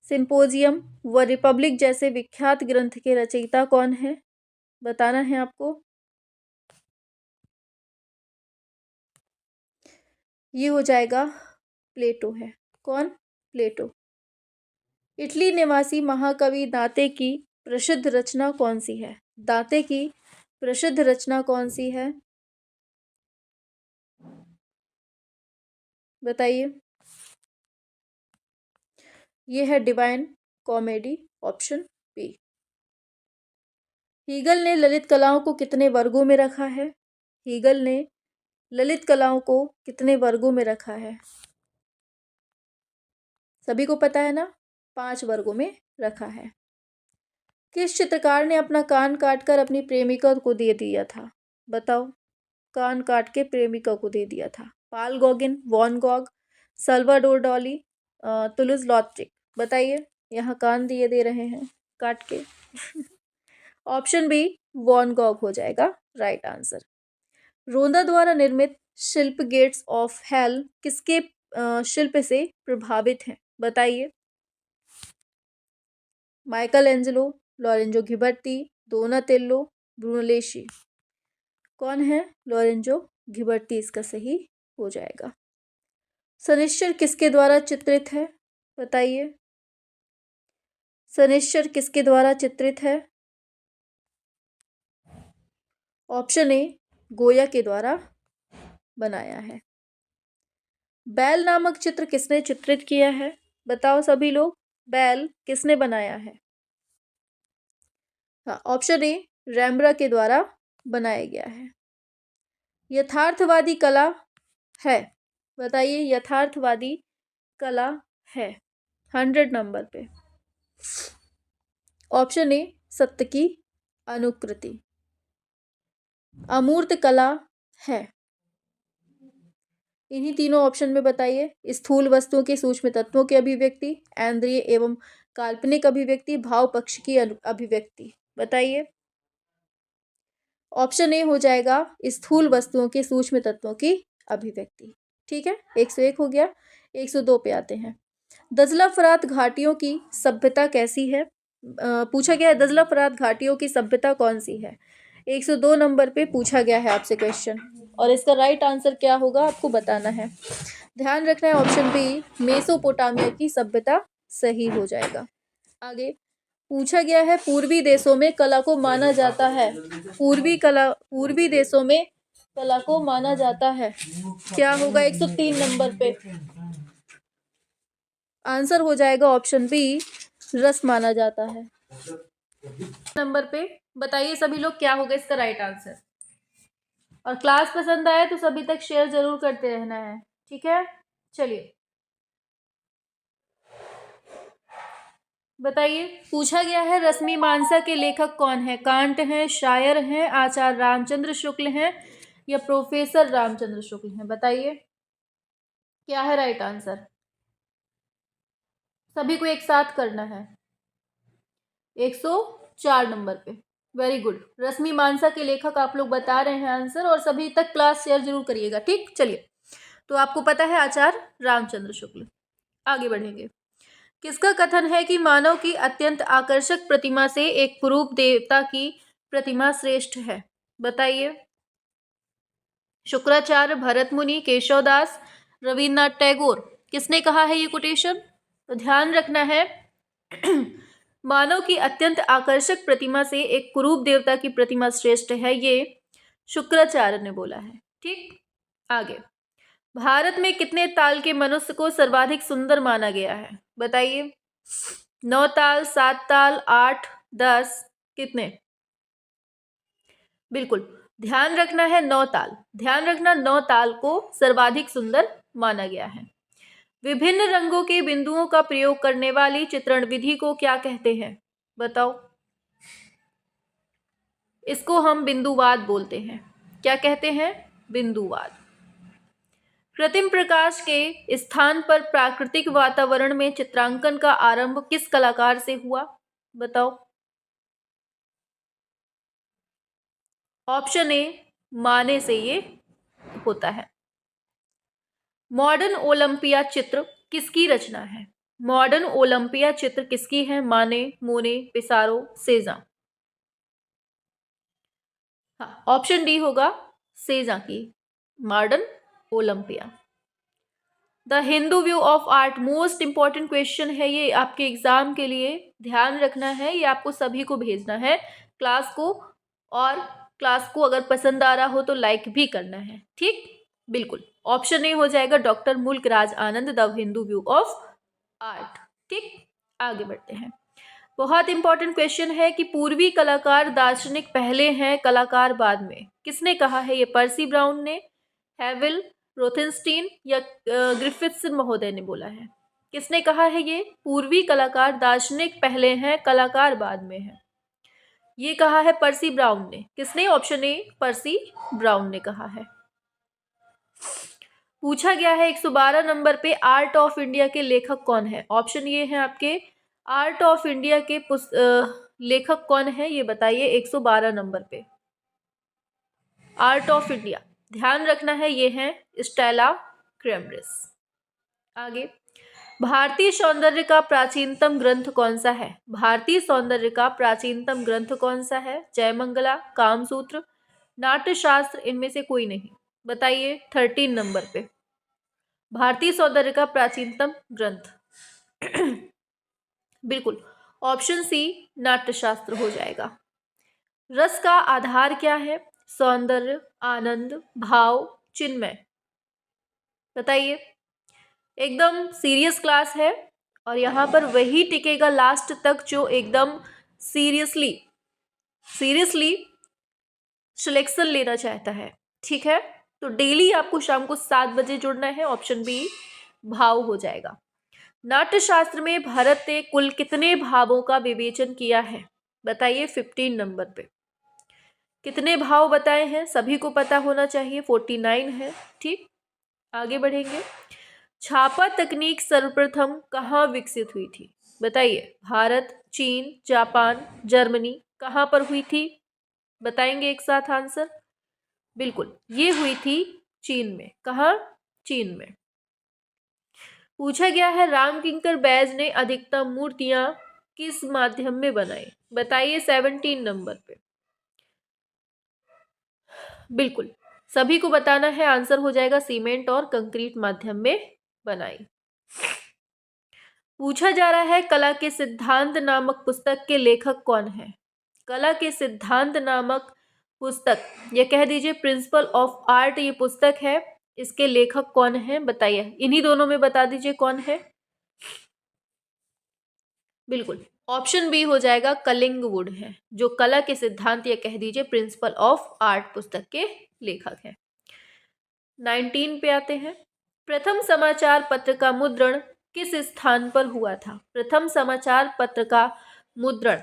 सिंपोजियम व रिपब्लिक जैसे विख्यात ग्रंथ के रचयिता कौन है, बताना है आपको। ये हो जाएगा प्लेटो है। कौन? प्लेटो। इटली निवासी महाकवि दांते की प्रसिद्ध रचना कौन सी है? दांते की प्रसिद्ध रचना कौन सी है, बताइए। ये है Divine Comedy, option B. Hegel ने ललित कलाओं को कितने वर्गों में रखा है? हीगल ने ललित कलाओं को कितने वर्गों में रखा है? सभी को पता है ना, 5 वर्गों में रखा है। किस चित्रकार ने अपना कान काटकर अपनी प्रेमिका को दे दिया था, बताओ। कान काट के प्रेमिका को दे दिया था। Paul Gauguin, Van Gogh, Salvador Dali, Toulouse Lautrec. बताइए, यहाँ कान दिए दे रहे हैं काट के। ऑप्शन बी वॉन गॉग हो जाएगा राइट आंसर। रोंदा द्वारा निर्मित शिल्प गेट्स ऑफ हेल किसके शिल्प से प्रभावित हैं, बताइए। Michael Angelo, Lorenzo Ghiberti, Donatello, Brunelleschi. कौन है? लॉरेंजो घिबर्ती इसका सही हो जाएगा। शनिश्चर किसके द्वारा चित्रित है, बताइए। शनिश्चर किसके द्वारा चित्रित है? ऑप्शन ए गोया के द्वारा बनाया है। बैल नामक चित्र किसने चित्रित किया है, बताओ सभी लोग। बैल किसने बनाया है? हाँ, ऑप्शन ए रैम्ब्रा के द्वारा बनाया गया है। यथार्थवादी कला है, बताइए। यथार्थवादी कला है 100 नंबर पे। ऑप्शन ए सत्य की अनुकृति। अमूर्त कला है? इन्हीं तीनों ऑप्शन में बताइए। स्थूल वस्तुओं के सूक्ष्म तत्वों की अभिव्यक्ति, इंद्रिय एवं काल्पनिक अभिव्यक्ति, भाव पक्ष की अभिव्यक्ति। बताइए। ऑप्शन ए हो जाएगा स्थूल वस्तुओं के सूक्ष्म तत्वों की अभिव्यक्ति। ठीक है, 101 हो गया। 102 पे आते हैं। दजला फरात घाटियों की सभ्यता कैसी है? पूछा गया है दजला फरात घाटियों की सभ्यता कौन सी है? 102 नंबर पे पूछा गया है आपसे क्वेश्चन, और इसका राइट आंसर क्या होगा आपको बताना है। ध्यान रखना है, ऑप्शन बी मेसोपोटामिया की सभ्यता सही हो जाएगा। आगे पूछा गया है पूर्वी देशों में कला को माना जाता है। पूर्वी देशों में कला को माना जाता है, क्या होगा? 103 नंबर पे आंसर हो जाएगा ऑप्शन बी रस माना जाता है। नंबर पे बताइए सभी लोग क्या होगा इसका राइट आंसर। और क्लास पसंद आए तो सभी तक शेयर जरूर करते रहना है। ठीक है, चलिए बताइए। पूछा गया है रश्मिमांसा के लेखक कौन है? कांट हैं, शायर हैं, आचार्य रामचंद्र शुक्ल हैं, या प्रोफेसर रामचंद्र शुक्ल हैं? बताइए क्या है राइट आंसर। सभी को एक साथ करना है। 104 नंबर पे, वेरी गुड। रश्मिमांसा के लेखक आप लोग बता रहे हैं आंसर, और सभी तक क्लास शेयर जरूर करिएगा। ठीक, चलिए। तो आपको पता है आचार्य रामचंद्र शुक्ल। आगे बढ़ेंगे। किसका कथन है कि मानव की अत्यंत आकर्षक प्रतिमा से एक कुरूप देवता की प्रतिमा श्रेष्ठ है? बताइए। शुक्राचार्य, भरत मुनि, केशवदास, रविन्द्रनाथ टैगोर। किसने कहा है ये कोटेशन? तो ध्यान रखना है मानव की अत्यंत आकर्षक प्रतिमा से एक कुरूप देवता की प्रतिमा श्रेष्ठ है, ये शुक्राचार्य ने बोला है। ठीक, आगे। भारत में कितने ताल के मनुष्य को सर्वाधिक सुंदर माना गया है? बताइए। 9 ताल, 7 ताल, 8, 10, कितने? बिल्कुल ध्यान रखना है 9 ताल। ध्यान रखना 9 ताल को सर्वाधिक सुंदर माना गया है। विभिन्न रंगों के बिंदुओं का प्रयोग करने वाली चित्रण विधि को क्या कहते हैं? बताओ। इसको हम बिंदुवाद बोलते हैं। क्या कहते हैं? बिंदुवाद। कृत्रिम प्रकाश के स्थान पर प्राकृतिक वातावरण में चित्रांकन का आरंभ किस कलाकार से हुआ? बताओ। ऑप्शन ए माने से ये होता है। मॉडर्न ओलंपिया चित्र किसकी रचना है? मॉडर्न ओलंपिया चित्र किसकी है? माने, मोने, पिसारो, सेजा। हाँ, ऑप्शन डी होगा सेजा की, modern Olympia. The Hindu view of art, most important question है ये आपके एग्जाम के लिए। ध्यान रखना है, ये आपको सभी को भेजना है क्लास को, और क्लास को अगर पसंद आ रहा हो तो लाइक भी करना है। ठीक, बिल्कुल। ऑप्शन ए हो जाएगा doctor Mulk Raj Anand, the Hindu view of art. ठीक, आगे बढ़ते हैं। बहुत इंपॉर्टेंट क्वेश्चन है कि पूर्वी कलाकार दार्शनिक पहले हैं, कलाकार बाद में। किसने कहा है ये? पर्सी ब्राउन ने, हैविल, रोथेनस्टीन, या ग्रिफिथ्स महोदय ने बोला है? किसने कहा है ये? पूर्वी कलाकार दार्शनिक पहले हैं, कलाकार बाद में है। ये कहा है पर्सी ब्राउन ने। किसने? ऑप्शन ए पर्सी ब्राउन ने कहा है। पूछा गया है 112 नंबर पे आर्ट ऑफ इंडिया के लेखक कौन है? ऑप्शन ये है आपके आर्ट ऑफ इंडिया के लेखक कौन है ये बताइए। 112 नंबर पे आर्ट ऑफ इंडिया, ध्यान रखना है ये है स्टेला क्रेमरिस। आगे, भारतीय सौंदर्य का प्राचीनतम ग्रंथ कौन सा है? भारतीय सौंदर्य का प्राचीनतम ग्रंथ कौन सा है? जयमंगला, कामसूत्र, नाट्यशास्त्र, इनमें से कोई नहीं। बताइए 13 नंबर पे भारतीय सौंदर्य का प्राचीनतम ग्रंथ बिल्कुल ऑप्शन सी नाट्यशास्त्र हो जाएगा। रस का आधार क्या है? सौंदर्य, आनंद, भाव, चिन्मय। बताइए। एकदम सीरियस क्लास है, और यहाँ पर वही टिकेगा लास्ट तक जो एकदम सीरियसली सिलेक्शन लेना चाहता है। ठीक है, तो डेली आपको शाम को 7 बजे जुड़ना है। ऑप्शन बी भाव हो जाएगा। नाट्यशास्त्र में भारत ने कुल कितने भावों का विवेचन किया है? बताइए 15 नंबर पे। कितने भाव बताए हैं सभी को पता होना चाहिए, 49 है। ठीक, आगे बढ़ेंगे। छापा तकनीक सर्वप्रथम कहाँ विकसित हुई थी? बताइए। भारत, चीन, जापान, जर्मनी, कहाँ पर हुई थी? बताएंगे एक साथ आंसर। बिल्कुल, ये हुई थी चीन में। कहाँ? चीन में। पूछा गया है रामकिंकर बैज ने अधिकतम मूर्तियां किस माध्यम में बनाई? बताइए 17 नंबर पे। बिल्कुल, सभी को बताना है, आंसर हो जाएगा सीमेंट और कंक्रीट माध्यम में बनाई। पूछा जा रहा है कला के सिद्धांत नामक पुस्तक के लेखक कौन है? कला के सिद्धांत नामक पुस्तक, ये कह दीजिए प्रिंसिपल ऑफ आर्ट, ये पुस्तक है, इसके लेखक कौन है? बताइए, इन्हीं दोनों में बता दीजिए कौन है। बिल्कुल, ऑप्शन बी हो जाएगा, कलिंगवुड है, जो कला के सिद्धांत या कह दीजिए प्रिंसिपल ऑफ आर्ट पुस्तक के लेखक है। 19 पे आते हैं। प्रथम समाचार पत्र का मुद्रण किस स्थान पर हुआ था? प्रथम समाचार पत्र का मुद्रण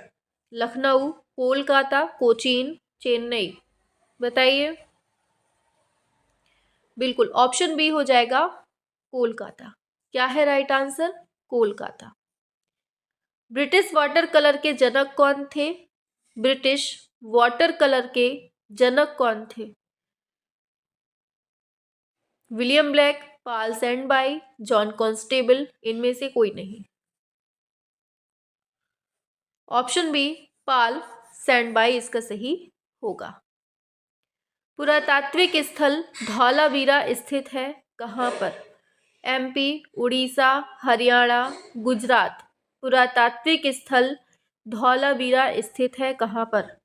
लखनऊ, कोलकाता, कोचीन, चेन्नई, बताइए। बिल्कुल, ऑप्शन बी हो जाएगा कोलकाता। क्या है right answer? Kolkata. British water colour के जनक कौन थे? ब्रिटिश वाटर कलर के जनक कौन थे? विलियम ब्लैक, पाल सैंडबाई, जॉन कॉन्स्टेबल, इनमें से कोई नहीं। ऑप्शन बी पाल सैंडबाई इसका सही होगा। पुरातात्विक स्थल धौलावीरा स्थित है कहाँ पर? एमपी, उड़ीसा, हरियाणा, गुजरात। पुरातात्विक स्थल धौलावीरा स्थित है कहाँ पर?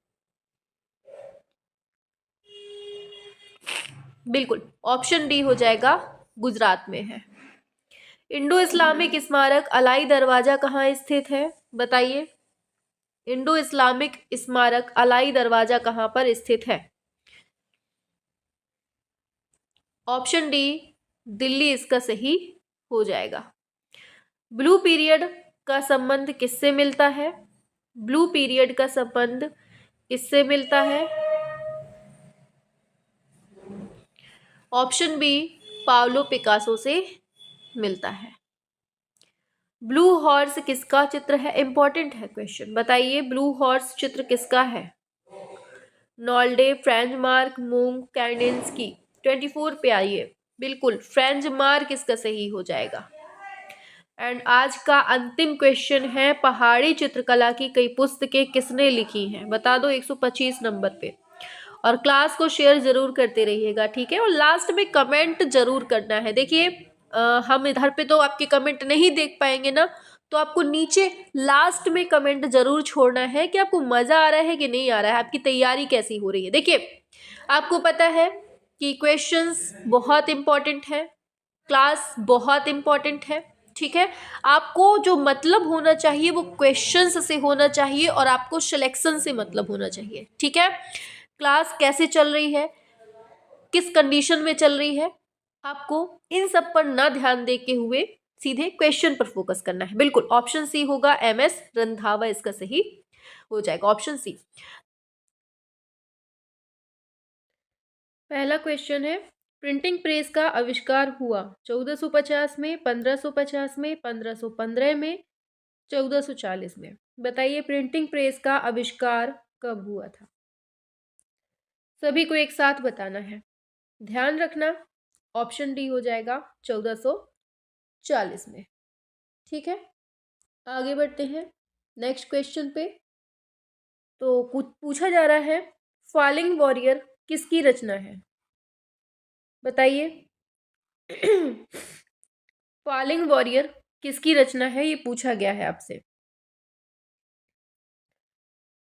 बिल्कुल, ऑप्शन डी हो जाएगा, गुजरात में है। इंडो इस्लामिक स्मारक अलाई दरवाजा कहाँ स्थित है? बताइए। इंडो इस्लामिक स्मारक अलाई दरवाजा कहाँ पर स्थित है? ऑप्शन डी दिल्ली इसका सही हो जाएगा। ब्लू पीरियड का संबंध किससे मिलता है? ब्लू पीरियड का संबंध किससे मिलता है? ऑप्शन बी पाब्लो पिकासो से मिलता है। ब्लू हॉर्स किसका चित्र है? इंपॉर्टेंट है क्वेश्चन, बताइए ब्लू हॉर्स चित्र किसका है? नॉल्डे, फ्रेंच मार्क, मूंग, कैंडेंस्की। 24 पे आइए। बिल्कुल, फ्रेंच मार्क इसका सही हो जाएगा। एंड आज का अंतिम क्वेश्चन है, पहाड़ी चित्रकला की कई पुस्तकें किसने लिखी हैं? बता दो 125 नंबर पे। और क्लास को शेयर जरूर करते रहिएगा, ठीक है? और लास्ट में कमेंट जरूर करना है। देखिए हम इधर पे तो आपके कमेंट नहीं देख पाएंगे ना, तो आपको नीचे लास्ट में कमेंट जरूर छोड़ना है कि आपको मजा आ रहा है कि नहीं आ रहा है, आपकी तैयारी कैसी हो रही है। देखिए आपको पता है कि क्वेश्चंस बहुत इंपॉर्टेंट है, क्लास बहुत इंपॉर्टेंट है, ठीक है? आपको जो मतलब होना चाहिए वो क्वेश्चंस से होना चाहिए और आपको सिलेक्शन से मतलब होना चाहिए, ठीक है? क्लास कैसे चल रही है, किस कंडीशन में चल रही है, आपको इन सब पर ना ध्यान देके हुए सीधे क्वेश्चन पर फोकस करना है। बिल्कुल, ऑप्शन सी होगा, एमएस रंधावा इसका सही हो जाएगा, ऑप्शन सी। पहला क्वेश्चन है, प्रिंटिंग प्रेस का आविष्कार हुआ 1450 में, 1550 में, 1515 में, 1440 में। बताइए प्रिंटिंग प्रेस का आविष्कार कब हुआ था? सभी को एक साथ बताना है, ध्यान रखना। ऑप्शन डी हो जाएगा 1440 में, ठीक है? आगे बढ़ते हैं नेक्स्ट क्वेश्चन पे। तो कुछ पूछा जा रहा है, फॉलिंग वॉरियर किसकी रचना है? बताइए। फॉलिंग वॉरियर किसकी रचना है, ये पूछा गया है आपसे।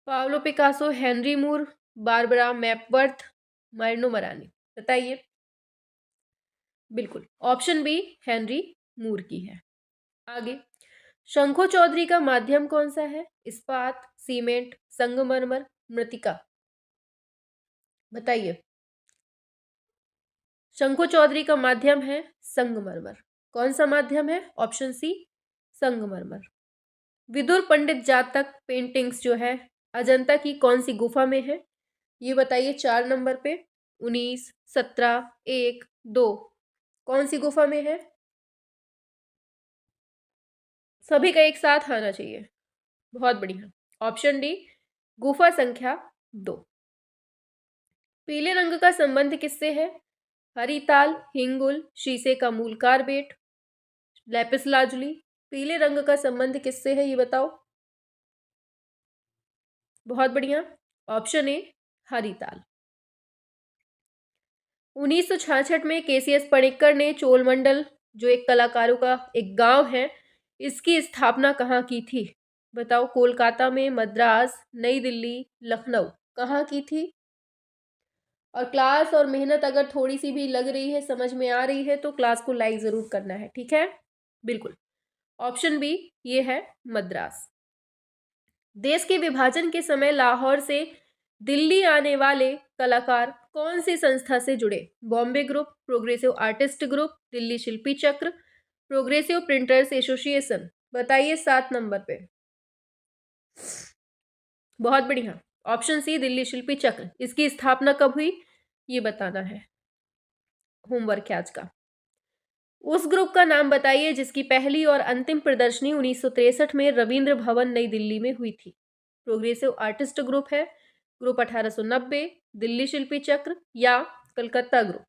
पाब्लो पिकासो, हेनरी मूर, बारबरा मैपवर्थ, मार्नो मरानी। बताइए। बिल्कुल, ऑप्शन बी हेनरी मूर की है। आगे, शंखो चौधरी का माध्यम कौन सा है? इस्पात, सीमेंट, संगमरमर, मृतिका। बताइए। शंखो चौधरी का माध्यम है संगमरमर। कौन सा माध्यम है? ऑप्शन सी संगमरमर। विदुर पंडित जातक पेंटिंग्स जो है अजंता की कौन सी गुफा में है? ये बताइए 4 नंबर पे 19, 17, 1, 2 कौन सी गुफा में है? सभी का एक साथ आना चाहिए। बहुत बढ़िया। ऑप्शन डी गुफा संख्या 2। पीले रंग का संबंध किससे है? हरिताल, हिंगुल, शीशे का मूल कार्बेट, लैपिस लाजुली। पीले रंग का संबंध किससे है ये बताओ। बहुत बढ़िया। Option A हरिताल। 1966 में केसीएस पणिक्कर ने चोलमंडल, जो एक कलाकारों का एक गांव है, इसकी स्थापना कहाँ की थी? बताओ। कोलकाता में, मद्रास, नई दिल्ली, लखनऊ, कहाँ की थी? और क्लास और मेहनत अगर थोड़ी सी भी लग रही है, समझ में आ रही है, तो क्लास को लाइक जरूर करना है, ठीक है? बिल्कुल। ऑप्शन बी ये है मद्रास। देश के विभाजन के समय लाहौर से दिल्ली आने वाले कलाकार कौन सी संस्था से जुड़े? Bombay group, progressive artist group, Delhi Shilpi Chakra, progressive printers association. बताइए 7 नंबर पे। बहुत बढ़िया। ऑप्शन सी दिल्ली शिल्पी चक्र। इसकी स्थापना कब हुई ये बताना है, होमवर्क है आज का। उस ग्रुप का नाम बताइए जिसकी पहली और अंतिम प्रदर्शनी 1963 में रविंद्र भवन नई दिल्ली में हुई थी। प्रोग्रेसिव आर्टिस्ट ग्रुप है, ग्रुप 1890, दिल्ली शिल्पी चक्र या कलकत्ता ग्रुप।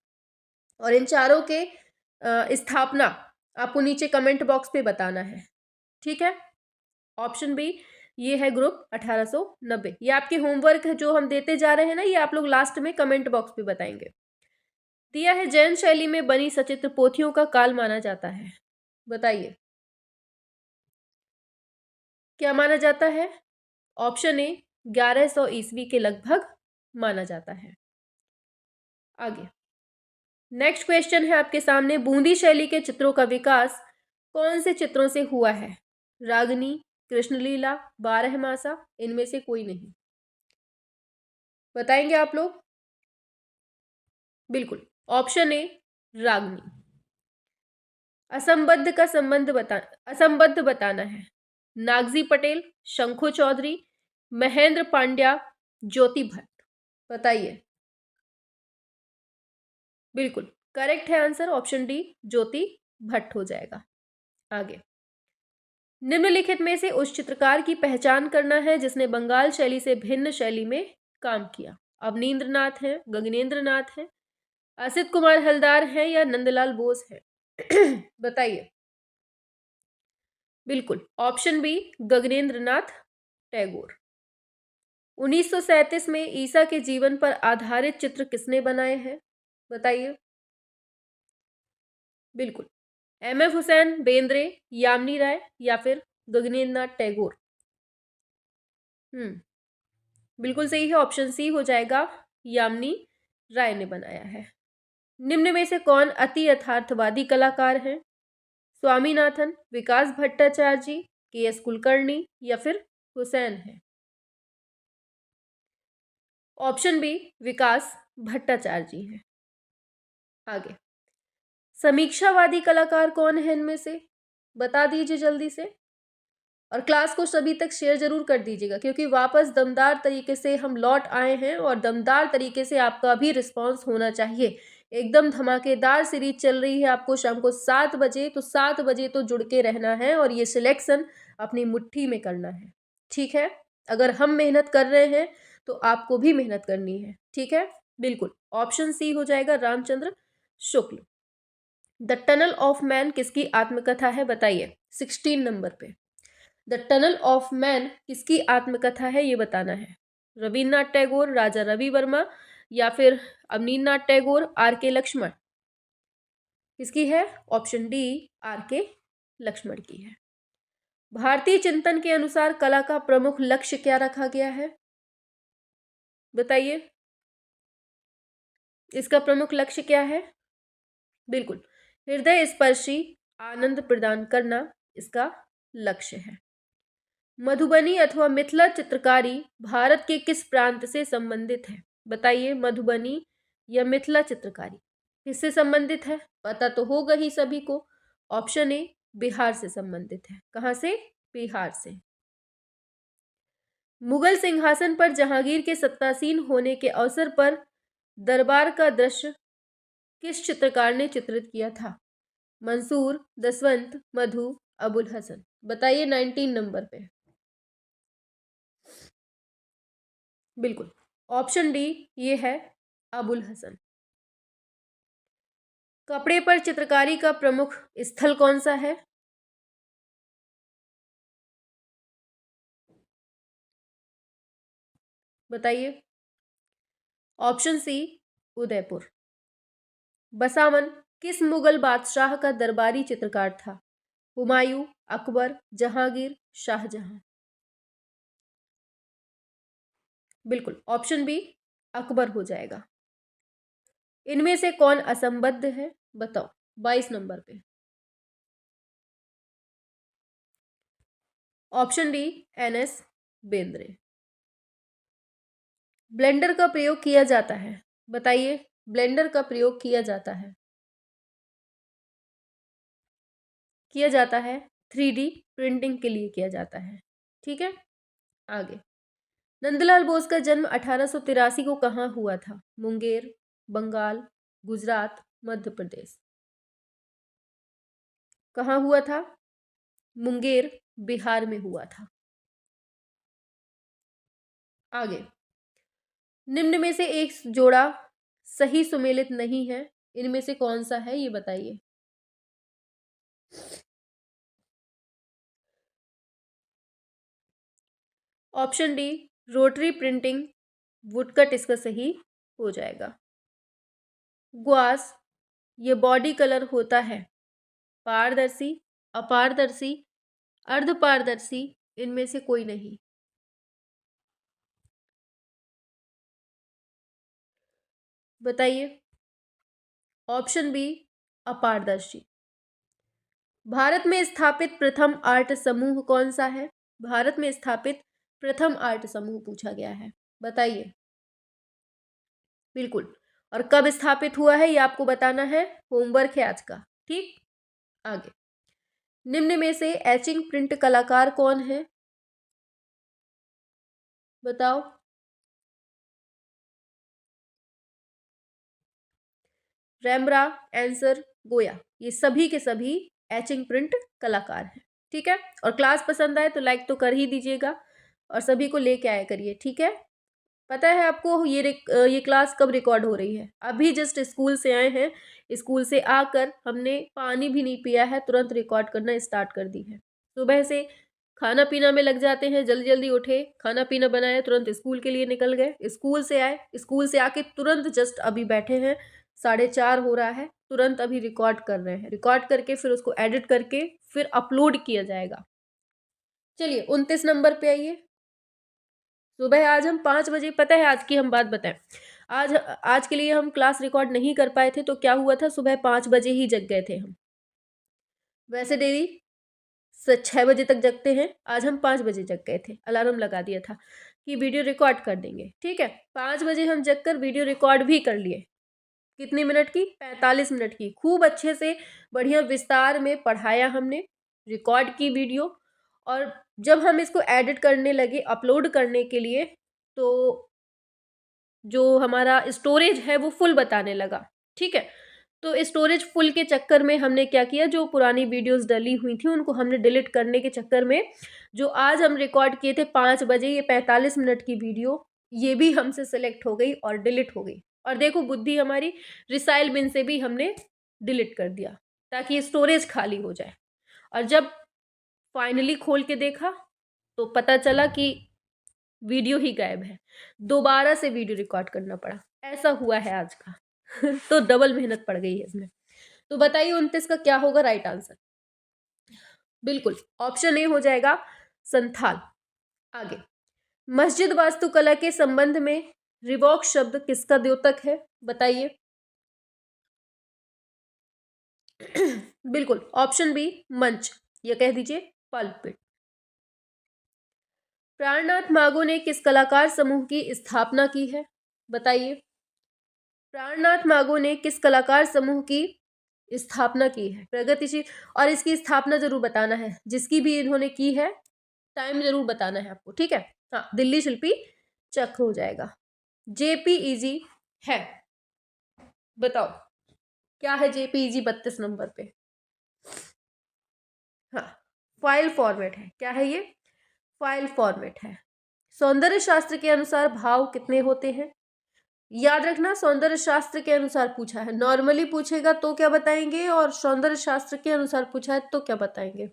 और इन चारों के स्थापना आपको नीचे कमेंट बॉक्स पे बताना है, ठीक है? ऑप्शन बी ये है ग्रुप 1890। ये आपके होमवर्क है जो हम देते जा रहे हैं ना, ये आप लोग लास्ट में कमेंट बॉक्स पे बताएंगे। दिया है जैन शैली में बनी सचित्र पोथियों का काल माना जाता है। बताइए क्या माना जाता है? ऑप्शन ए 1100 ईस्वी के लगभग माना जाता है। आगे नेक्स्ट क्वेश्चन है आपके सामने। बूंदी शैली के चित्रों का विकास कौन से चित्रों से हुआ है? रागनी, कृष्णलीला, बारहमासा, इनमें से कोई नहीं। बताएंगे आप लोग? बिल्कुल। ऑप्शन ए रागनी। असंबद्ध बताना है। नागजी पटेल, शंखु चौधरी, महेंद्र पांड्या, ज्योति भट्ट। बताइए। बिल्कुल करेक्ट है आंसर, ऑप्शन डी ज्योति भट्ट हो जाएगा। आगे निम्नलिखित में से उस चित्रकार की पहचान करना है जिसने बंगाल शैली से भिन्न शैली में काम किया। अवनींद्रनाथ है, गगनेंद्रनाथ है, असित कुमार हलदार है या नंदलाल बोस है? बताइए। बिल्कुल ऑप्शन बी गगनेंद्रनाथ टैगोर। 1937 में ईसा के जीवन पर आधारित चित्र किसने बनाए हैं? बताइए। बिल्कुल एमएफ हुसैन, बेंद्रे, यामिनी राय या फिर गगनेंद्रनाथ टैगोर। बिल्कुल सही है, ऑप्शन सी हो जाएगा, यामिनी राय ने बनाया है। निम्न में से कौन अति यथार्थवादी कलाकार हैं? स्वामीनाथन, विकास भट्टाचार्य जी, के.एस. कुलकर्णी या फिर हुसैन है? ऑप्शन बी विकास भट्टाचार्य जी हैं। आगे समीक्षावादी कलाकार कौन है इनमें से? बता दीजिए जल्दी से। और क्लास को सभी तक शेयर जरूर कर दीजिएगा क्योंकि वापस दमदार तरीके से हम लौट आए हैं और दमदार तरीके से आपका भी रिस्पांस होना चाहिए। एकदम धमाकेदार सीरीज चल रही है। आपको शाम को 7 बजे, तो 7 बजे तो जुड़ के रहना है और ये सिलेक्शन अपनी मुट्ठी में करना है, ठीक है? अगर हम मेहनत कर रहे हैं तो आपको भी मेहनत करनी है, ठीक है? बिल्कुल ऑप्शन सी हो जाएगा, Ramchandra Shukla. The tunnel of man किसकी आत्मकथा है? बताइए 16 नंबर पे। द टनल ऑफ मैन किसकी आत्मकथा है ये बताना है। रविन्द्रनाथ टैगोर, राजा रवि वर्मा या फिर अवनींद्रनाथ टैगोर, आर के लक्ष्मण। किसकी है? ऑप्शन डी आर के लक्ष्मण की है। भारतीय चिंतन के अनुसार कला का प्रमुख लक्ष्य क्या रखा गया है? बताइए इसका प्रमुख लक्ष्य क्या है? बिल्कुल हृदय स्पर्शी आनंद प्रदान करना इसका लक्ष्य है। मधुबनी अथवा मिथिला चित्रकारी भारत के किस प्रांत से संबंधित है? बताइए मधुबनी या मिथिला चित्रकारी किससे संबंधित है? पता तो होगा ही सभी को। ऑप्शन ए बिहार से संबंधित है। कहां से? बिहार से। मुगल सिंहासन पर जहांगीर के सत्तासीन होने के अवसर पर दरबार का दृश्य किस चित्रकार ने चित्रित किया था? मंसूर, दसवंत, मधु, अबुल हसन। बताइए 19 नंबर पे। बिल्कुल, ऑप्शन डी ये है अबुल हसन। कपड़े पर चित्रकारी का प्रमुख स्थल कौन सा है? बताइए। ऑप्शन सी उदयपुर। बसावन किस मुगल बादशाह का दरबारी चित्रकार था? हुमायूं, अकबर, जहांगीर, शाहजहां। बिल्कुल, ऑप्शन बी अकबर हो जाएगा। इनमें से कौन असंबद्ध है? बताओ 22 नंबर पे। Option D NS Bendre. Blender का प्रयोग किया जाता है। बताइए, ब्लेंडर का प्रयोग किया जाता है 3D प्रिंटिंग के लिए किया जाता है। ठीक है, आगे। नंदलाल बोस का जन्म 1883 को कहाँ हुआ था? मुंगेर, बंगाल, गुजरात, मध्य प्रदेश। कहाँ हुआ था? मुंगेर, बिहार में हुआ था। आगे। निम्न में से एक जोड़ा सही सुमेलित नहीं है, इनमें से कौन सा है ये बताइए। Option D rotary printing woodcut इसका सही हो जाएगा। ग्वास ये बॉडी कलर होता है पारदर्शी, अपारदर्शी, अर्धपारदर्शी, इनमें से कोई नहीं। बताइए। ऑप्शन बी अपारदर्शी। भारत में स्थापित प्रथम आर्ट समूह कौन सा है? भारत में स्थापित प्रथम आर्ट समूह पूछा गया है, बताइए। बिल्कुल, और कब स्थापित हुआ है ये आपको बताना है, होमवर्क है आज का। ठीक, आगे। निम्न में से एचिंग प्रिंट कलाकार कौन है? बताओ। रेम्ब्रा, एंसर, गोया, ये सभी के सभी एचिंग प्रिंट कलाकार हैं। ठीक है, और क्लास पसंद आए तो लाइक तो कर ही दीजिएगा और सभी को लेके आया करिए। ठीक है, पता है आपको ये क्लास कब रिकॉर्ड हो रही है? अभी जस्ट स्कूल से आए हैं, स्कूल से आकर हमने पानी भी नहीं पिया है, तुरंत रिकॉर्ड करना स्टार्ट कर दी है। सुबह से खाना पीना में लग जाते हैं, जल्दी जल्दी उठे, खाना पीना बनाया, तुरंत स्कूल के लिए निकल गए, स्कूल से आए, स्कूल से आके तुरंत जस्ट अभी बैठे हैं, 4:30 हो रहा है, तुरंत अभी रिकॉर्ड कर रहे हैं। रिकॉर्ड करके फिर उसको एडिट करके फिर अपलोड किया जाएगा। चलिए 29 नंबर पे आइए। सुबह आज हम 5 बजे, पता है आज की हम बात बताएं, आज के लिए हम क्लास रिकॉर्ड नहीं कर पाए थे तो क्या हुआ था, सुबह 5 बजे ही जग गए थे हम। वैसे डेली 6 बजे तक जगते हैं, आज हम 5 बजे जग गए थे, अलार्म लगा दिया था कि वीडियो रिकॉर्ड कर देंगे। ठीक है, 5 बजे हम जग कर वीडियो रिकॉर्ड भी कर लिए। कितने मिनट की? 45 मिनट की। खूब अच्छे से बढ़िया विस्तार में पढ़ाया हमने, रिकॉर्ड की वीडियो, और जब हम इसको एडिट करने लगे अपलोड करने के लिए तो जो हमारा स्टोरेज है वो फुल बताने लगा। ठीक है, तो स्टोरेज फुल के चक्कर में हमने क्या किया, जो पुरानी वीडियोस डली हुई थी उनको हमने डिलीट करने के चक्कर में जो आज हम रिकॉर्ड किए थे 5 बजे, ये 45 मिनट की वीडियो, ये भी हमसे सिलेक्ट हो गई और डिलीट हो गई। और देखो बुद्धि हमारी, रिसाइल बिन से भी हमने डिलीट कर दिया ताकि स्टोरेज खाली हो जाए। और जब फाइनली खोल के देखा तो पता चला कि वीडियो ही गायब है, दोबारा से वीडियो रिकॉर्ड करना पड़ा। ऐसा हुआ है आज का तो डबल मेहनत पड़ गई है इसमें। तो बताइए 29 का क्या होगा राइट आंसर? बिल्कुल, ऑप्शन ए हो जाएगा संथाल। आगे। मस्जिद वास्तुकला के संबंध में रिवॉक शब्द किसका द्योतक है? बताइए। बिल्कुल, ऑप्शन बी मंच, या कह दीजिए पल्पिट। प्राणनाथ मागो ने किस कलाकार समूह की स्थापना की है? बताइए। प्राणनाथ मागो ने किस कलाकार समूह की स्थापना की है? प्रगतिशील, और इसकी स्थापना जरूर बताना है, जिसकी भी इन्होंने की है टाइम जरूर बताना है आपको, ठीक है। हाँ, दिल्ली शिल्पी चक्र हो जाएगा। जेपीईजी है, बताओ क्या है जेपीईजी 32 नंबर पे। हाँ, फाइल फॉर्मेट है। क्या है ये? फाइल फॉर्मेट है। सौंदर्य शास्त्र के अनुसार भाव कितने होते हैं? याद रखना, सौंदर्य शास्त्र के अनुसार पूछा है। नॉर्मली पूछेगा तो क्या बताएंगे, और सौंदर्य शास्त्र के अनुसार पूछा है तो क्या बताएंगे।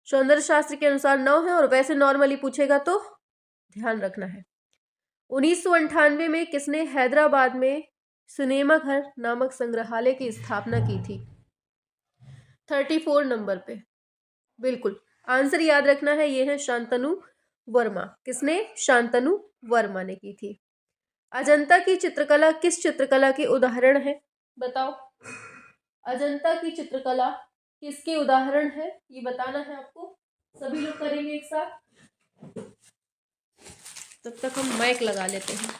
सौंदर्य शास्त्र के अनुसार 9 है, और वैसे नॉर्मली पूछेगा तो ध्यान रखना है। 1998 में किसने हैदराबाद में सिनेमा घर नामक संग्रहालय की स्थापना की थी? 34 नंबर पे। बिल्कुल, आंसर याद रखना है, ये है शांतनु वर्मा। किसने? शांतनु वर्मा ने की थी। अजंता की चित्रकला किस चित्रकला के उदाहरण है? बताओ, अजंता की चित्रकला किसके उदाहरण है, ये बताना है आपको। सभी लोग करेंगे एक साथ। तब तक हम माइक लगा लेते हैं।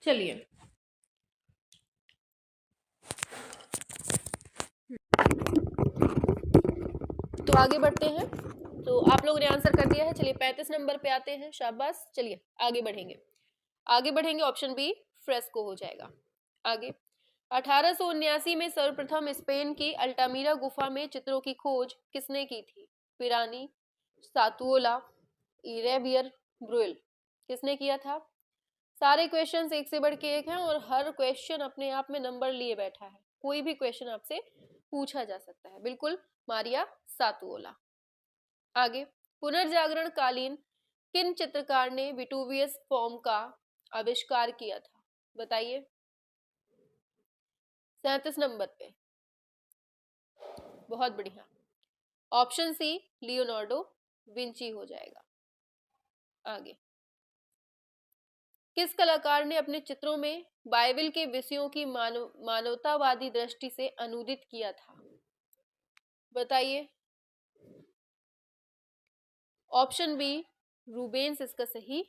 चलिए, तो आगे बढ़ते हैं। तो आप लोगों ने आंसर कर दिया है। चलिए 35 नंबर पे आते हैं, शाबाश। चलिए आगे बढ़ेंगे, आगे बढ़ेंगे। ऑप्शन बी फ्रेस्को हो जाएगा। आगे, 1879 में सर्वप्रथम स्पेन की अल्टामीरा गुफा में चित्रों की खोज किसने की थी? पिरानी, सातुओला, इरेबियर, ब्रुएल। किसने किया था? सारे क्वेश्चंस एक से बढ़ के एक हैं, और हर क्वेश्चन अपने आप में नंबर लिए बैठा है। कोई भी क्वेश्चन आपसे पूछा जा सकता है। बिल्कुल, मारिया सातुओला। आगे, पुनर्जागरण कालीन किन चित्रकार ने विटुवियस फॉर्म का आविष्कार किया था? बताइए। 37 नंबर पे। बहुत बढ़िया। ऑप्शन सी लियोनार्डो विंची हो जाएगा। आगे, किस कलाकार ने अपने चित्रों में बाइबल के विषयों की मानवतावादी दृष्टि से अनुदित किया था? बताइए। ऑप्शन बी रूबेन्स इसका सही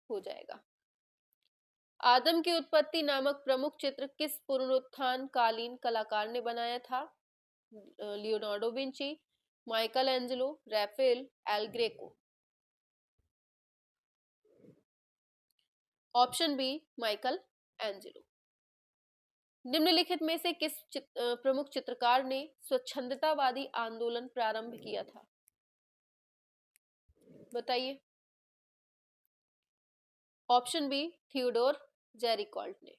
हो जाएगा। आदम की उत्पत्ति नामक प्रमुख चित्र किस पुनरुत्थान कालीन कलाकार ने बनाया था? Leonardo Vinci, Michelangelo, Raphael, El Greco. Option B Michelangelo. निम्नलिखित में से किस प्रमुख चित्रकार ने स्वच्छंदतावादी आंदोलन प्रारंभ किया था? बताइए। ऑप्शन बी थियोडोर जेरिकॉल्ट ने।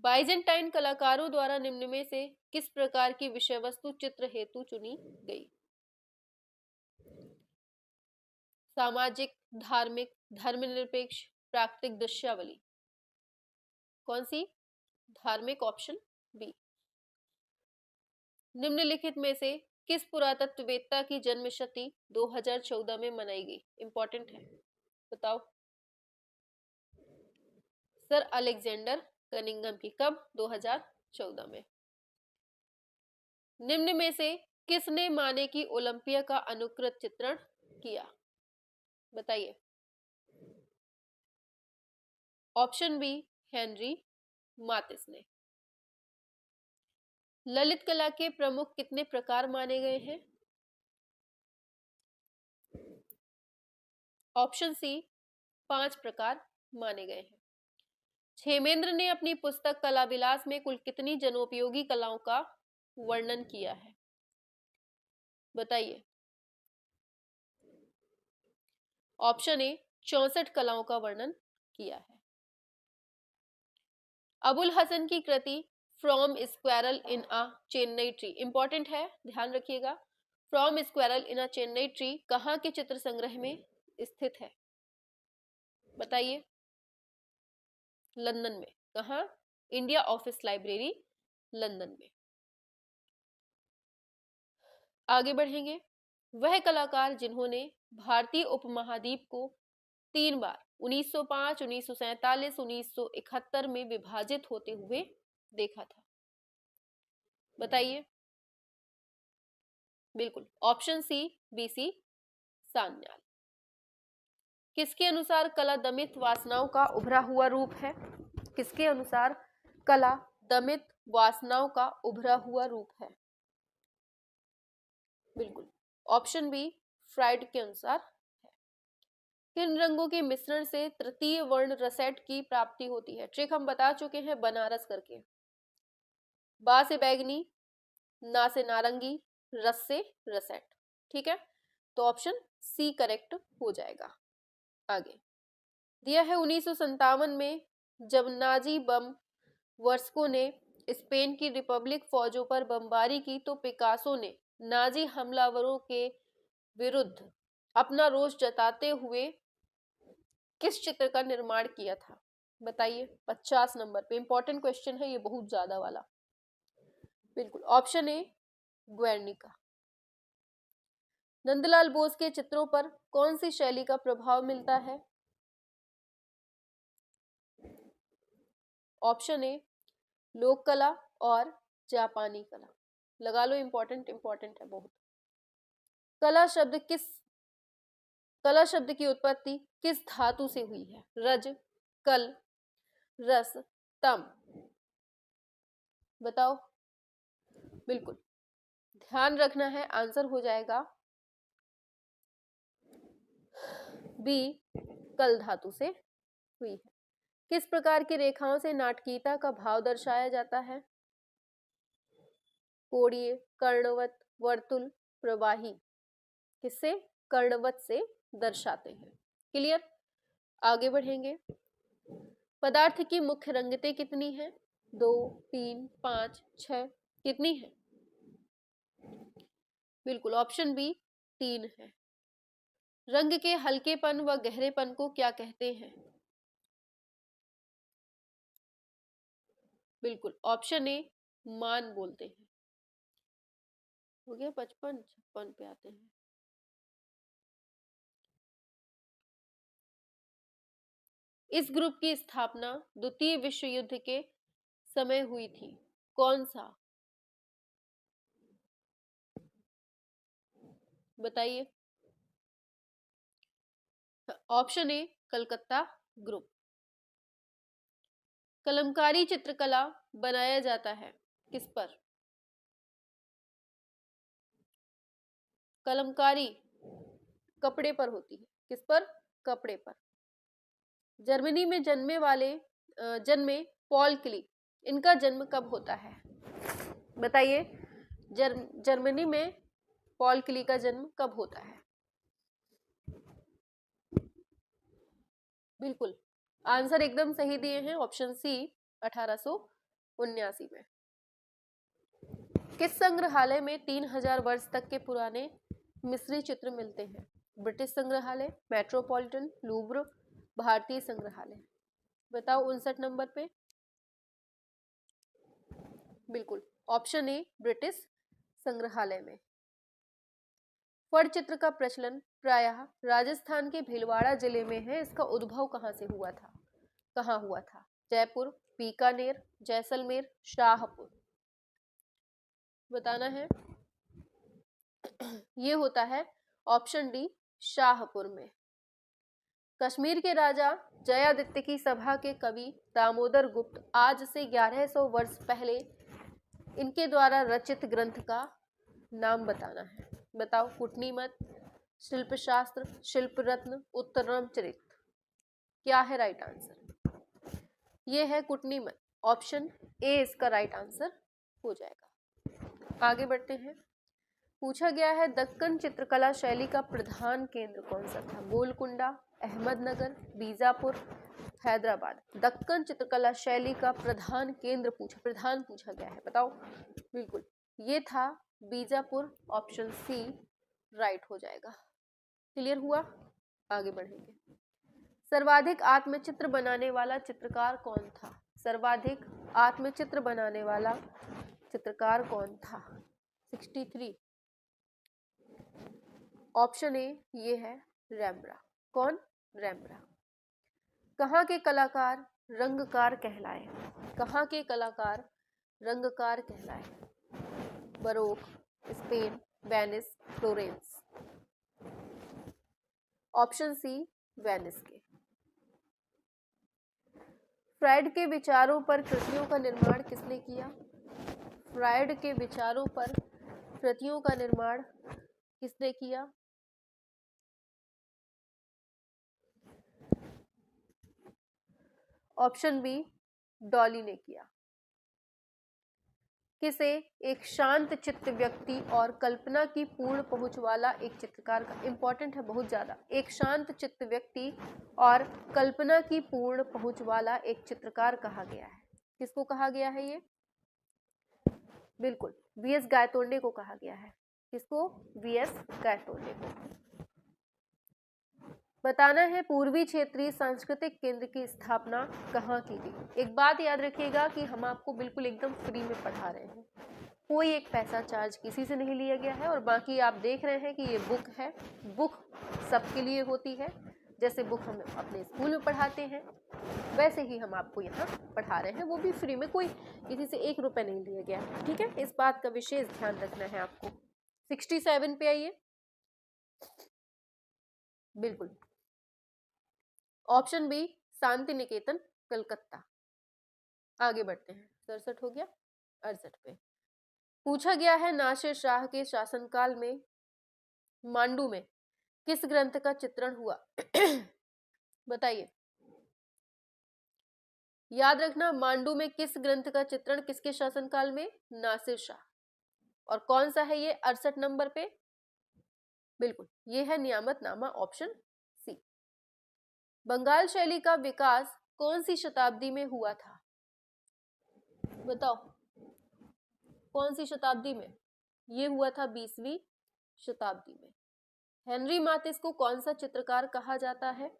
बाइजेंटाइन कलाकारों द्वारा निम्न में से किस प्रकार की विषय वस्तु चित्र हेतु चुनी गई? सामाजिक, धार्मिक, धर्मनिरपेक्ष, प्राकृतिक दृश्यावली। कौन सी? धार्मिक, ऑप्शन बी। निम्नलिखित में से किस पुरातत्ववेत्ता की जन्म शती 2014 में मनाई गई? इंपॉर्टेंट है, बताओ। सर अलेक्जेंडर कनिंघम की। कब? 2014 में। निम्न में से किसने माने की ओलंपिया का अनुकृत चित्रण किया? बताइए। ऑप्शन बी हेनरी मातिस ने। ललित कला के प्रमुख कितने प्रकार माने गए हैं? ऑप्शन सी 5 प्रकार माने गए हैं। क्षेमेंद्र ने अपनी पुस्तक कला विलास में कुल कितनी जनोपयोगी कलाओं का वर्णन किया है? बताइए। ऑप्शन ए 64 कलाओं का वर्णन किया है। अबुल हसन की कृति from squirrel in a chinar tree, important है, ध्यान रखिएगा। From squirrel in a chinar tree कहाँ के चित्र संग्रह में स्थित है? बताइए। लंदन में। कहाँ? इंडिया ऑफिस लाइब्रेरी, लंदन में। आगे बढ़ेंगे। वह कलाकार जिन्होंने भारतीय उपमहाद्वीप को 3 बार 1905, 1947, 1971 में विभाजित होते हुए देखा था? बताइए। बिल्कुल, ऑप्शन सी बीसी सान्याल। किसके अनुसार कला दमित वासनाओं का उभरा हुआ रूप है? किसके अनुसार कला दमित वासनाओं का उभरा हुआ रूप है? बिल्कुल ऑप्शन बी फ्राइड के अनुसार है। किन रंगों के मिश्रण से तृतीय वर्ण रसेट की प्राप्ति होती है? ट्रिक हम बता चुके हैं बनारस करके। बा से बैगनी, ना से नारंगी, रस से रसेट। ठीक है, तो ऑप्शन सी करेक्ट हो जाएगा। आगे दिया है 1957 में जब नाजी बम वर्षकों ने स्पेन की रिपब्लिक फौजों पर बमबारी की तो पिकासो ने नाजी हमलावरों के विरुद्ध अपना रोष जताते हुए किस चित्र का निर्माण किया था? बताइए, 50 नंबर पे इंपॉर्टेंट क्वेश्चन है ये, बहुत ज्यादा वाला। बिल्कुल option A Guernica. Nandlal Bose के चित्रों पर कौन सी शैली का प्रभाव मिलता है? ऑप्शन ए लोक कला और जापानी कला। लगा लो, इंपॉर्टेंट है बहुत। कला शब्द की उत्पत्ति किस धातु से हुई है? रज, कल, रस, तम। बताओ। बिल्कुल ध्यान रखना है, आंसर हो जाएगा बी कल धातु से हुई है। किस प्रकार की रेखाओं से नाटकीयता का भाव दर्शाया जाता है? कोणीय, कर्णवत, वर्तुल, प्रवाही। किससे? कर्णवत से दर्शाते हैं। क्लियर? आगे बढ़ेंगे। पदार्थ की मुख्य रंगतें कितनी है? 2, 3, 5, 6। कितनी है? बिल्कुल ऑप्शन बी 3 है। रंग के हल्केपन व गहरेपन को क्या कहते हैं? बिल्कुल ऑप्शन ए मान बोलते हैं। हो गया 55, 56 पे आते हैं। इस ग्रुप की स्थापना द्वितीय विश्व युद्ध के समय हुई थी। कौन सा? बताइए। Option A Calcutta group. Kalamkari चित्रकला बनाया जाता है किस पर? कलमकारी कपड़े पर होती है। किस पर? कपड़े पर। जर्मनी में जन्मे पॉल क्ली, इनका जन्म कब होता है? बताइए, जर्मनी में पॉल क्ली का जन्म कब होता है? बिल्कुल आंसर एकदम सही दिए हैं, ऑप्शन सी 1879 में। किस संग्रहालय में 3000 वर्ष तक के पुराने मिस्री चित्र मिलते हैं? ब्रिटिश संग्रहालय, मेट्रोपॉलिटन, लूव्र, भारतीय संग्रहालय। बताओ 59 नंबर पे। बिल्कुल ऑप्शन ए ब्रिटिश संग्रहालय में। फड़ चित्र का प्रचलन प्रायः राजस्थान के भीलवाड़ा जिले में है। इसका उद्भव कहाँ से हुआ था? कहाँ हुआ था? जयपुर, बीकानेर, जैसलमेर, शाहपुर। बताना है। ये होता है ऑप्शन डी शाहपुर में। कश्मीर के राजा जयादित्य की सभा के कवि दामोदर गुप्त आज से 1100 वर्ष पहले इनके द्वारा रचित ग्रंथ का नाम बताना है। बताओ। कुटनीमत, शिल्पशास्त्र, शिल्प रत्न, उत्तरम चरित्र। क्या है राइट आंसर? ये है कुटनीमत। ऑप्शन ए इसका राइट आंसर हो जाएगा। आगे बढ़ते हैं। पूछा गया है दक्कन चित्रकला शैली का प्रधान केंद्र कौन सा था? गोलकुंडा, अहमदनगर, बीजापुर, हैदराबाद। दक्कन चित्रकला शैली का प्रधान पूछा गया है। बताओ। बिल्कुल ये था बीजापुर। ऑप्शन सी राइट हो जाएगा। क्लियर हुआ? आगे बढ़ेंगे। सर्वाधिक आत्मचित्र बनाने वाला चित्रकार कौन था? सर्वाधिक आत्मचित्र बनाने वाला चित्रकार कौन था? 63। ऑप्शन ए ये है रैम्ब्रा। कौन? रैम्ब्रा। कहाँ के कलाकार रंगकार कहलाए? कहाँ के कलाकार रंगकार कहलाए? Baroque, Spain, Venice, Florence. Option C Venice के। फ्रायड के विचारों पर कृतियों का निर्माण किसने किया? फ्रायड के विचारों पर कृतियों का निर्माण किसने किया? ऑप्शन बी डॉली ने किया। किसे? एक शांत चित्त व्यक्ति और कल्पना की पूर्ण पहुंच वाला एक चित्रकार का, इंपॉर्टेंट है बहुत ज्यादा, एक शांत चित्त व्यक्ति और कल्पना की पूर्ण पहुंच वाला एक चित्रकार कहा गया है। किसको कहा गया है ये? बिल्कुल वीएस गायतोंडे को कहा गया है। किसको? वीएस गायतोंडे को। बताना है पूर्वी क्षेत्रीय सांस्कृतिक केंद्र की स्थापना कहाँ की गई। एक बात याद रखिएगा कि हम आपको बिल्कुल एकदम फ्री में पढ़ा रहे हैं, कोई एक पैसा चार्ज किसी से नहीं लिया गया है। और बाकी आप देख रहे हैं कि ये बुक है, बुक सबके लिए होती है। जैसे बुक हम अपने स्कूल में पढ़ाते हैं वैसे ही हम आपको यहाँ पढ़ा रहे हैं, वो भी फ्री में, कोई किसी से 1 रुपए नहीं लिया गया है। ठीक है, इस बात का विशेष ध्यान रखना है आपको। 67 पे आइए। बिल्कुल ऑप्शन बी शांति निकेतन कलकत्ता। आगे बढ़ते हैं। 67 हो गया। 68 पे पूछा गया है नासिर शाह के शासनकाल में मांडू में किस ग्रंथ का चित्रण हुआ? बताइए, याद रखना, मांडू में किस ग्रंथ का चित्रण किसके शासनकाल में? नासिर शाह। और कौन सा है ये 68 नंबर पे? बिल्कुल ये है नियामतनामा, ऑप्शन सी। बंगाल शैली का विकास कौन सी शताब्दी में हुआ था? बताओ कौन सी शताब्दी में? ये हुआ था 20वीं शताब्दी में। हेनरी माथिस को कौन सा चित्रकार कहा जाता है?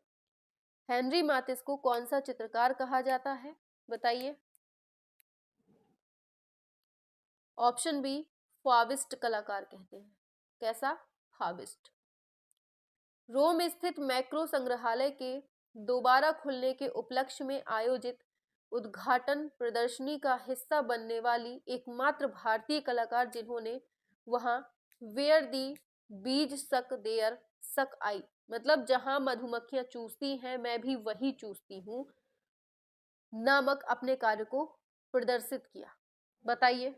हेनरी माथिस को कौन सा चित्रकार कहा जाता है? बताइए। ऑप्शन बी फाविस्ट कलाकार कहते हैं। कैसा? फाविस्ट। रोम स्थित मैक्रो संग्रहालय के दोबारा खुलने के उपलक्ष्य में आयोजित उद्घाटन प्रदर्शनी का हिस्सा बनने वाली एकमात्र भारतीय कलाकार जिन्होंने वहां वेयर दी बीज सक देयर सक आई, मतलब जहां मधुमक्खियां चूसती हैं मैं भी वही चूसती हूं, नामक अपने कार्य को प्रदर्शित किया। बताइए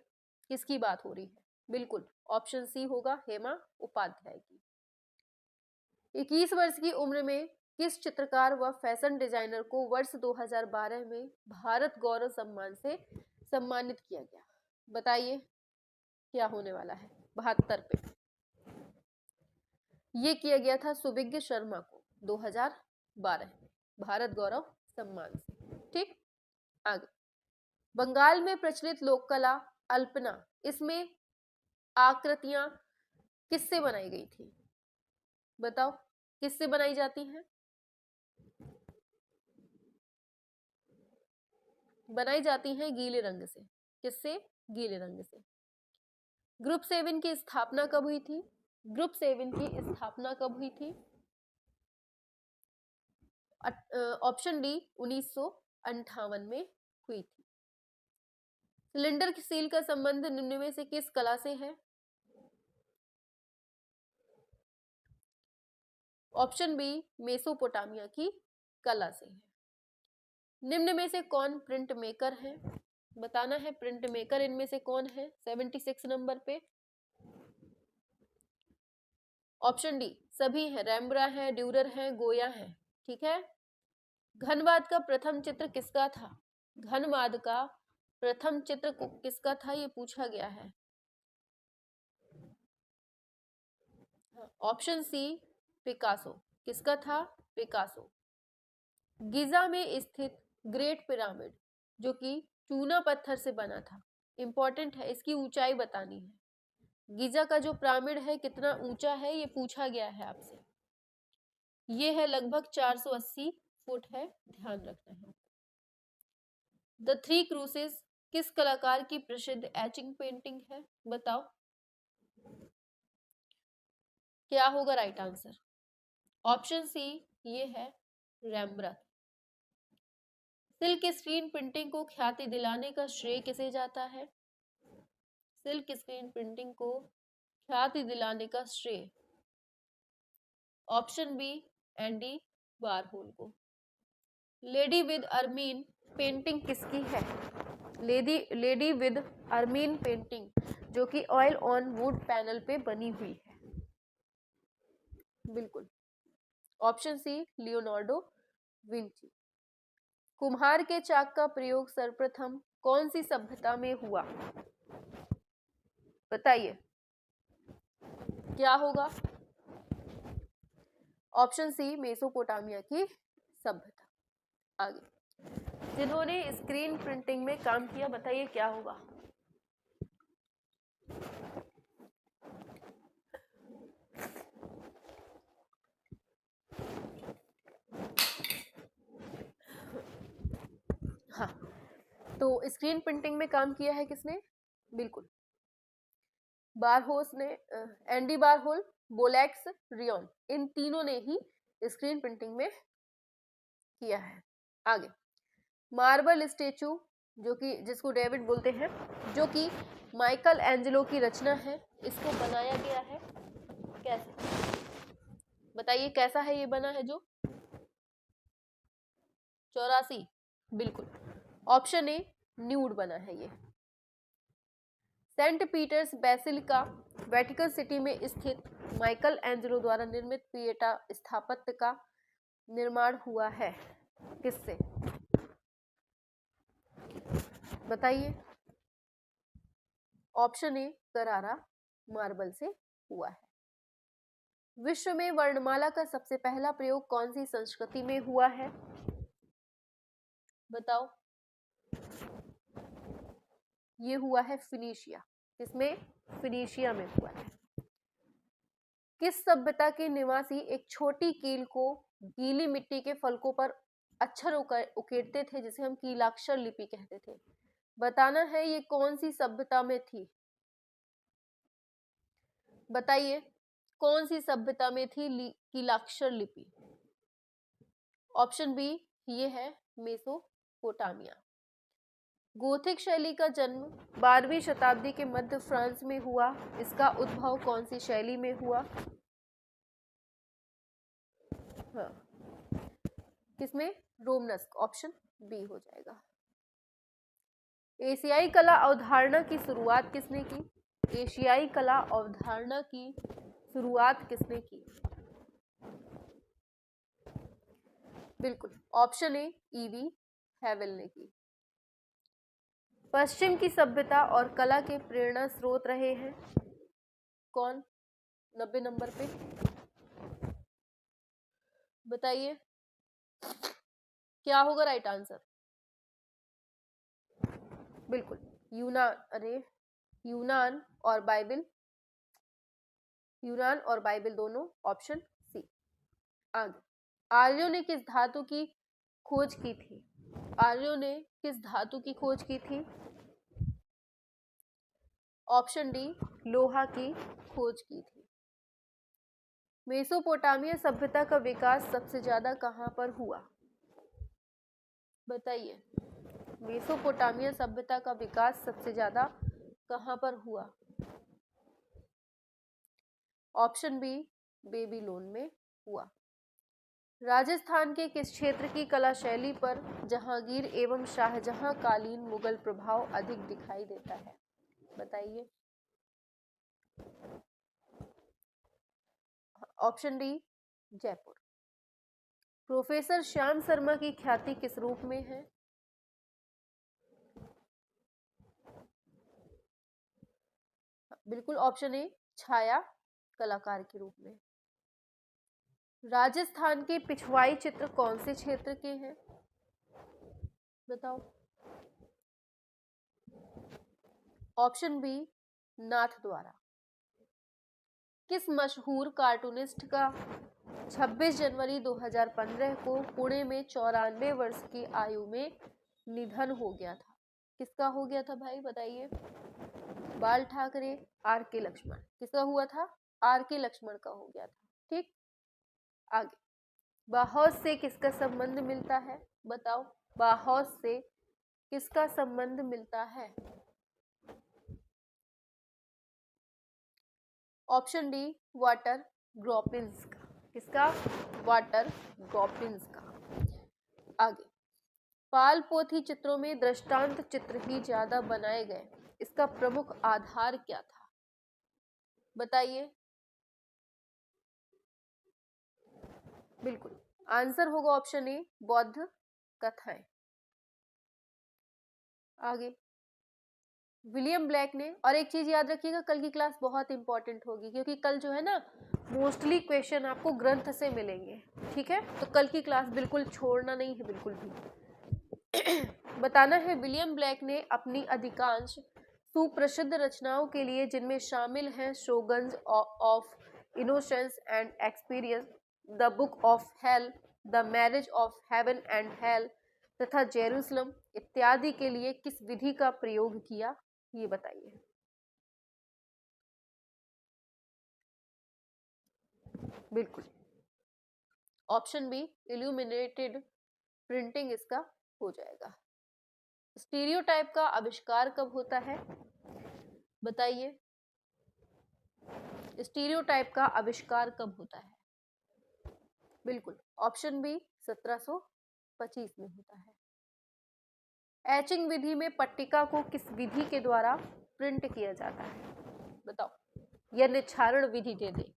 किसकी बात हो रही है? बिल्कुल ऑप्शन सी होगा, हेमा उपाध्याय की। 21 वर्ष की उम्र में किस चित्रकार व फैशन डिजाइनर को वर्ष 2012 में भारत गौरव सम्मान से सम्मानित किया गया? बताइए क्या होने वाला है? 72 पे ये किया गया था सुविज्ञ शर्मा को 2012 में भारत गौरव सम्मान से। ठीक, आगे। बंगाल में प्रचलित लोक कला अल्पना, इसमें आकृतियां किससे बनाई गई थी? बताओ किससे बनाई जाती हैं? बनाई जाती हैं गीले रंग से। किससे? गीले रंग से। ग्रुप 7 की स्थापना कब हुई थी? ग्रुप 7 की स्थापना कब हुई थी? ऑप्शन डी 1958 में हुई थी। सिलेंडर की सील का संबंध निम्न में से किस कला से है? ऑप्शन बी मेसोपोटामिया की कला से है। निम्न में से कौन प्रिंट मेकर है? बताना है प्रिंट मेकर इनमें से कौन है 76 नंबर पे। ऑप्शन डी सभी है, रैम्ब्रा है, ड्यूरर है, गोया है। ठीक है। घनवाद का प्रथम चित्र किसका था? घनवाद का प्रथम चित्र किसका था ये पूछा गया है। Option C Picasso. किसका था? पिकासो। गिजा में स्थित ग्रेट पिरामिड जो कि चूना पत्थर से बना था, इंपॉर्टेंट है, इसकी ऊंचाई बतानी है। गिजा का जो पिरामिड है कितना ऊंचा है ये पूछा गया है आपसे। ये है लगभग 480 फुट है, ध्यान रखना है। द थ्री क्रूसेस किस कलाकार की प्रसिद्ध एचिंग पेंटिंग है? बताओ क्या होगा राइट आंसर? ऑप्शन सी ये है रैम्ब्रथ। सिल्क स्क्रीन प्रिंटिंग को ख्याति दिलाने का श्रेय किसे जाता है? सिल्क स्क्रीन प्रिंटिंग को ख्याति दिलाने का श्रेय ऑप्शन बी एंडी वारहोल को। लेडी विद अरमीन पेंटिंग किसकी है? लेडी विद अरमीन पेंटिंग जो कि ऑयल ऑन वुड पैनल पे बनी हुई है। बिल्कुल, ऑप्शन सी लियोनार्डो विंची। कुम्हार के चाक का प्रयोग सर्वप्रथम कौन सी सभ्यता में हुआ? बताइए क्या होगा? ऑप्शन सी मेसोपोटामिया की सभ्यता। आगे, जिन्होंने स्क्रीन प्रिंटिंग में काम किया, बताइए क्या होगा? हाँ, तो स्क्रीन प्रिंटिंग में काम किया है किसने? बिल्कुल, बारहोस ने, एंडी वारहोल, बोलेक्स, रियोन, इन तीनों ने ही स्क्रीन प्रिंटिंग में किया है। आगे, मार्बल स्टेचू जो कि जिसको डेविड बोलते हैं, जो कि माइकल एंजेलो की रचना है, इसको बनाया गया है कैसे? बताइए कैसा है ये बना है जो? 84। बिल्कुल, ऑप्शन ए न्यूड बना है ये। Saint Peter's basilica Vatican City में स्थित माइकल एंजेलो द्वारा निर्मित पिएटा स्थापत्य का निर्माण हुआ है किससे? बताइए। ऑप्शन ए करारा मार्बल से हुआ है। विश्व में वर्णमाला का सबसे पहला प्रयोग कौन सी संस्कृति में हुआ है? बताओ। ये हुआ है फिनिशिया। किसमें? फिनिशिया में हुआ है। किस सभ्यता के निवासी एक छोटी कील को गीली मिट्टी के फलकों पर अक्षर उकेरते थे जिसे हम कीलाक्षर लिपि कहते थे? बताना है ये कौन सी सभ्यता में थी? बताइए कौन सी सभ्यता में थी कीलाक्षर लिपि? ऑप्शन बी ये है मेसोपोटामिया। गोथिक शैली का जन्म 12वीं शताब्दी के मध्य फ्रांस में हुआ। इसका उद्भव कौन सी शैली में हुआ? हाँ, किसमें? रोमनस्क। ऑप्शन बी हो जाएगा। एशियाई कला अवधारणा की शुरुआत किसने की? एशियाई कला अवधारणा की शुरुआत किसने की? बिल्कुल, ऑप्शन ए ईवी हैवेल ने की। पश्चिम की सभ्यता और कला के प्रेरणा स्रोत रहे हैं कौन? 90 नंबर पे बताइए क्या होगा राइट आंसर? बिल्कुल, यूनान और बाइबल। यूनान और बाइबल दोनों। Option C. आगे, आर्यों ने किस धातु की खोज की थी? आर्यों ने किस धातु की खोज की थी? ऑप्शन डी लोहा की खोज की थी। मेसोपोटामिया सभ्यता का विकास सबसे ज्यादा कहां पर हुआ? बताइए मेसोपोटामिया सभ्यता का विकास सबसे ज्यादा कहां पर हुआ? ऑप्शन बी बेबीलोन में हुआ। राजस्थान के किस क्षेत्र की कला शैली पर जहांगीर एवं शाहजहां कालीन मुगल प्रभाव अधिक दिखाई देता है? बताइए। Option D Jaipur. Professor Shyam Sharma की ख्याति किस रूप में है? बिल्कुल, ऑप्शन ए छाया कलाकार के रूप में। राजस्थान के पिछवाई चित्र कौन से क्षेत्र के हैं? बताओ। Option B Nathdwara. किस मशहूर कार्टूनिस्ट का 26 जनवरी 2015 को पुणे में 94 वर्ष की आयु में निधन हो गया था? किसका हो गया था भाई बताइए? बाल ठाकरे, आर के लक्ष्मण। किसका हुआ था? आर के लक्ष्मण का हो गया था। ठीक, आगे, बाहौस से किसका संबंध मिलता है? बताओ, बाहौस से किसका संबंध मिलता है? ऑप्शन डी वाटर ग्रोपिंस का। किसका? वाटर गॉब्लिन्स का। आगे, पाल पोथी चित्रों में दृष्टांत चित्र ही ज्यादा बनाए गए, इसका प्रमुख आधार क्या था? बताइए। बिल्कुल आंसर होगा ऑप्शन ए, बौद्ध कथाएं। आगे, विलियम ब्लैक ने, और एक चीज याद रखिएगा, कल की क्लास बहुत इंपॉर्टेंट होगी क्योंकि कल जो है ना मोस्टली क्वेश्चन आपको ग्रंथ से मिलेंगे, ठीक है? तो कल की क्लास बिल्कुल छोड़ना नहीं है, बिल्कुल भी। बताना है, विलियम ब्लैक ने अपनी अधिकांश सुप्रसिद्ध रचनाओं के लिए, जिनमें शामिल हैं songs of innocence and experience, the book of hell, the marriage of heaven and hell तथा जेरूसलम इत्यादि के लिए किस विधि का प्रयोग किया, ये बताइए। बिल्कुल ऑप्शन बी, इल्यूमिनेटेड प्रिंटिंग इसका हो जाएगा। स्टीरियोटाइप का आविष्कार कब होता है? बताइए। स्टीरियोटाइप का आविष्कार कब होता है? बिल्कुल ऑप्शन बी, 1725 में होता है। एचिंग विधि में पट्टिका को किस विधि के द्वारा प्रिंट किया जाता है? बताओ, या निक्षारण विधि दे दे,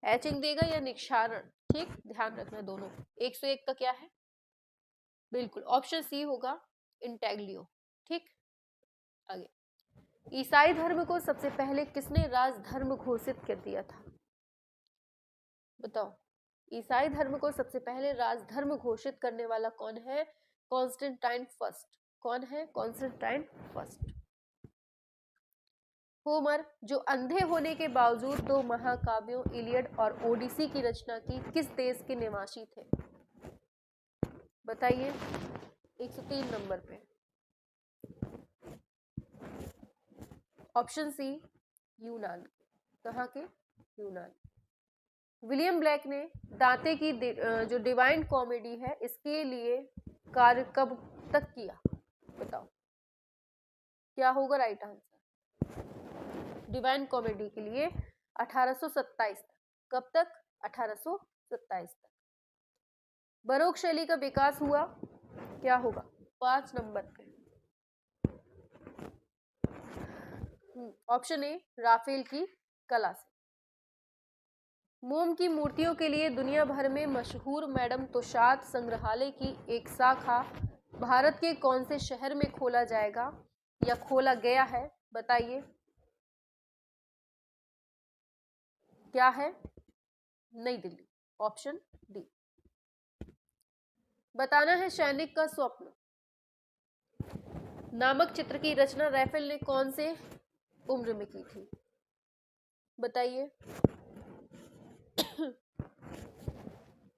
एचिंग देगा या निक्षारण, ठीक ध्यान रखना दोनों। 101 का क्या है? बिल्कुल ऑप्शन सी होगा, इंटेग्लियो, ठीक। आगे, ईसाई धर्म को सबसे पहले किसने राजधर्म घोषित कर दिया था? बताओ, ईसाई धर्म को सबसे पहले राजधर्म घोषित करने वाला कौन है? Constantine first. कौन है? Constantine first. होमर, जो अंधे होने के बावजूद दो महाकाव्यों इलियड और ओडिसी की रचना की, किस देश के निवासी थे? बताइए। 103 नंबर पे ऑप्शन सी, यूनान। कहाँ के? यूनान। विलियम ब्लैक ने दांते की जो डिवाइन कॉमेडी है, इसके लिए कार्य कब तक किया? बताओ, क्या होगा राइट आंसर? डिवाइन कॉमेडी के लिए 1827 तक। कब तक? 1827 तक। बरोक शैली का विकास हुआ, क्या होगा? 5 नंबर पे ऑप्शन ए, राफेल की कला से। मोम की मूर्तियों के लिए दुनिया भर में मशहूर मैडम तुसाद संग्रहालय की एक शाखा भारत के कौन से शहर में खोला जाएगा या खोला गया है? बताइए। क्या है? नई दिल्ली। Option D. बताना है, सैनिक का स्वप्न नामक चित्र की रचना राफेल ने कौन से उम्र में की थी? बताइए।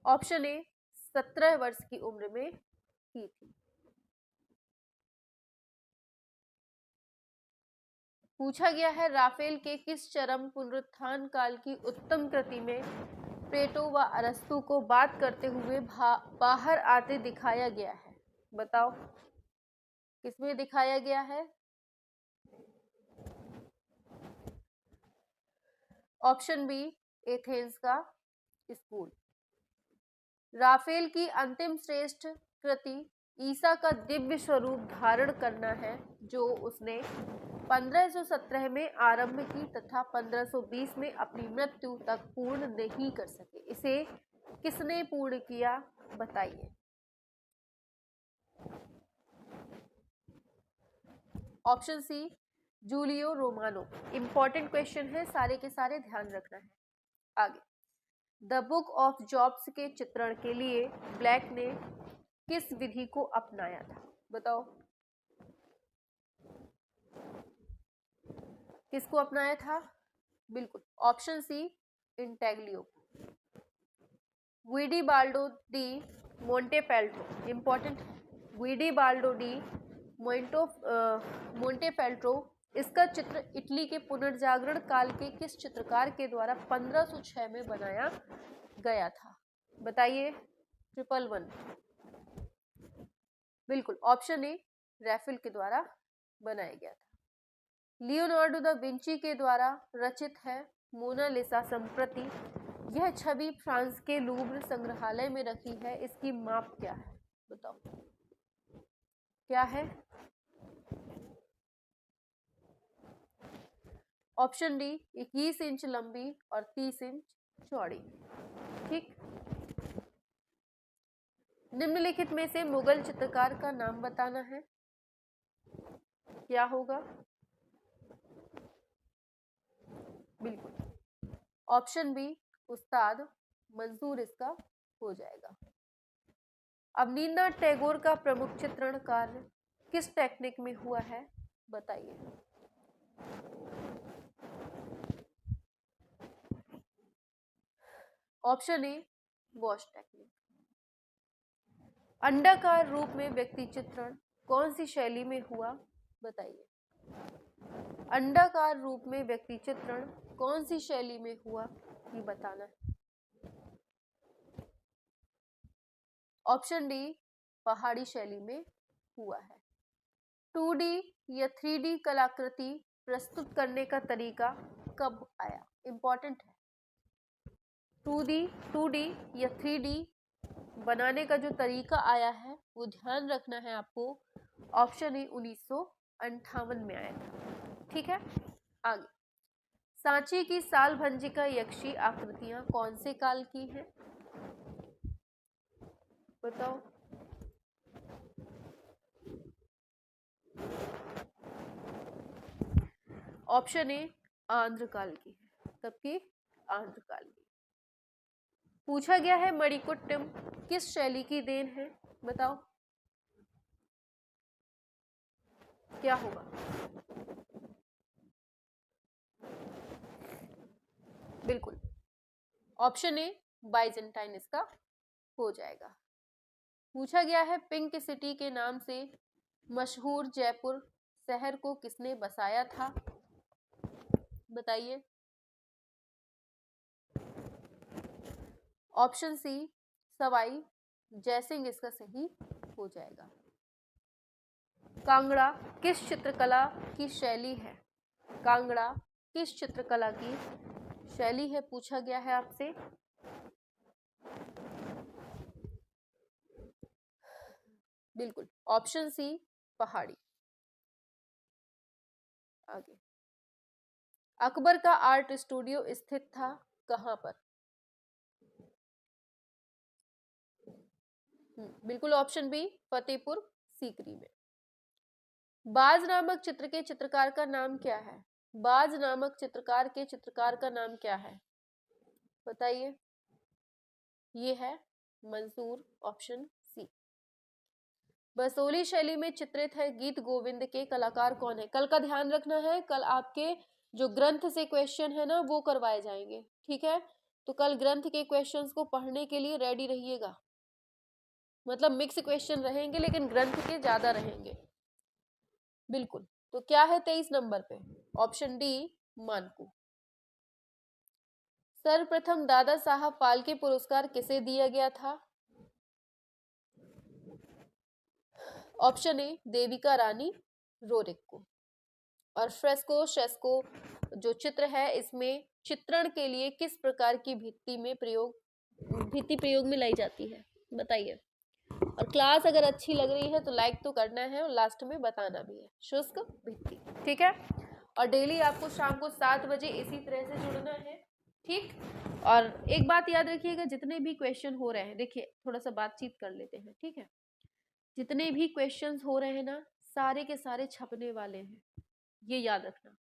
ऑप्शन ए, 17 वर्ष की उम्र में की थी। पूछा गया है, राफेल के किस चरम पुनरुत्थान काल की उत्तम कृति में प्लेटो व अरस्तु को बात करते हुए बाहर आते दिखाया गया है? बताओ, किसमें दिखाया गया है? ऑप्शन बी, एथेंस का स्कूल। राफेल की अंतिम श्रेष्ठ कृति ईसा का दिव्य स्वरूप धारण करना है, जो उसने 1517 में आरंभ की तथा 1520 में अपनी मृत्यु तक पूर्ण नहीं कर सके। इसे किसने पूर्ण किया? बताइए। Option C, Giulio Romano. Important question है, सारे के सारे ध्यान रखना है। आगे, द बुक ऑफ जॉब्स के चित्रण के लिए ब्लैक ने किस विधि को अपनाया था? बताओ, किसको अपनाया था? बिल्कुल option C, intaglio. Guido Baldo de Montefeltro, important है, गुइडी बाल्डो डी मोंटेफेल्ट्रो, इसका चित्र इटली के पुनर्जागरण काल के किस चित्रकार के द्वारा 1506 में बनाया गया था? बताइए। 111। बिल्कुल ऑप्शन ए, राफेल के द्वारा बनाया गया था। लियोनार्डो दा विंची के द्वारा रचित है मोनालिसा संप्रति यह छवि फ्रांस के लूव्र संग्रहालय में रखी है, इसकी माप क्या है? बताओ क्या है? ऑप्शन डी 21 इंच लंबी और 30 इंच चौड़ी। ठीक। निम्नलिखित में से मुगल चित्रकार का नाम बताना है, क्या होगा? बिल्कुल ऑप्शन बी उस्ताद मंसूर इसका हो जाएगा। अवनींद्रनाथ टैगोर का प्रमुख चित्रण कार्य किस टेक्निक में हुआ है? बताइए। Option A wash technique. अंडाकार रूप में व्यक्ति चित्रण कौन सी शैली में हुआ? बताइए। अंडाकार रूप में व्यक्ति चित्रण कौन सी शैली में हुआ, ये बताना है। ऑप्शन डी पहाड़ी शैली में हुआ है। 2D या 3D कलाकृति प्रस्तुत करने का तरीका कब आया? इंपॉर्टेंट है। 2D या 3D बनाने का जो तरीका आया है वो ध्यान रखना है आपको। ऑप्शन ए 1958 में आया था। ठीक है, आगे। सांची की साल भंजिका यक्षी आकृतियां कौन से काल की हैं? बताओ। ऑप्शन ए आंध्र काल की है। तब की आंध्र काल की। पूछा गया है मणिकुट्टिम किस शैली की देन है? बताओ क्या होगा? बिल्कुल ऑप्शन ए बाइजेंटाइन इसका हो जाएगा। पूछा गया है पिंक सिटी के नाम से मशहूर जयपुर शहर को किसने बसाया था? बताइए। ऑप्शन सी सवाई जयसिंह इसका सही हो जाएगा। कांगड़ा किस चित्रकला की शैली है? कांगड़ा किस चित्रकला की शैली है, पूछा गया है आपसे। बिल्कुल ऑप्शन सी पहाड़ी। आगे। अकबर का आर्ट स्टूडियो स्थित था कहां पर? बिल्कुल ऑप्शन बी फतेहपुर सीकरी में। बाज नामक चित्र के चित्रकार का नाम क्या है? बाज नामक चित्रकार के चित्रकार का नाम क्या है? बताइए। ये है मंसूर, ऑप्शन सी। बसोली शैली में चित्रित है गीत गोविंद के कलाकार कौन है? कल का ध्यान रखना है, कल आपके जो ग्रंथ से क्वेश्चन है ना वो करवाए जाएंगे। ठीक है, तो कल ग्रंथ के क्वेश्चंस को पढ़ने के लिए रेडी रहिएगा। मतलब मिक्स क्वेश्चन रहेंगे लेकिन ग्रंथ के ज्यादा रहेंगे। बिल्कुल, तो क्या है 23 नंबर पे? Option D Manaku. सर्वप्रथम दादा साहब फाल्के पुरस्कार किसे दिया गया था? Option A Devika Rani Roerich को। और शेस्को जो चित्र है इसमें चित्रण के लिए किस प्रकार की भित्ति प्रयोग में लाई जाती है? बताइए। और क्लास अगर अच्छी लग रही है तो लाइक तो करना है और लास्ट में बताना भी है। शुष्क भित्ति। ठीक है, और डेली आपको शाम को 7 बजे इसी तरह से जुड़ना है। ठीक, और एक बात याद रखिएगा, जितने भी क्वेश्चन हो रहे हैं, देखिए थोड़ा सा बातचीत कर लेते हैं। ठीक है, जितने भी क्वेश्चंस हो रहे हैं ना सारे के सारे छपने वाले हैं, ये याद रखना।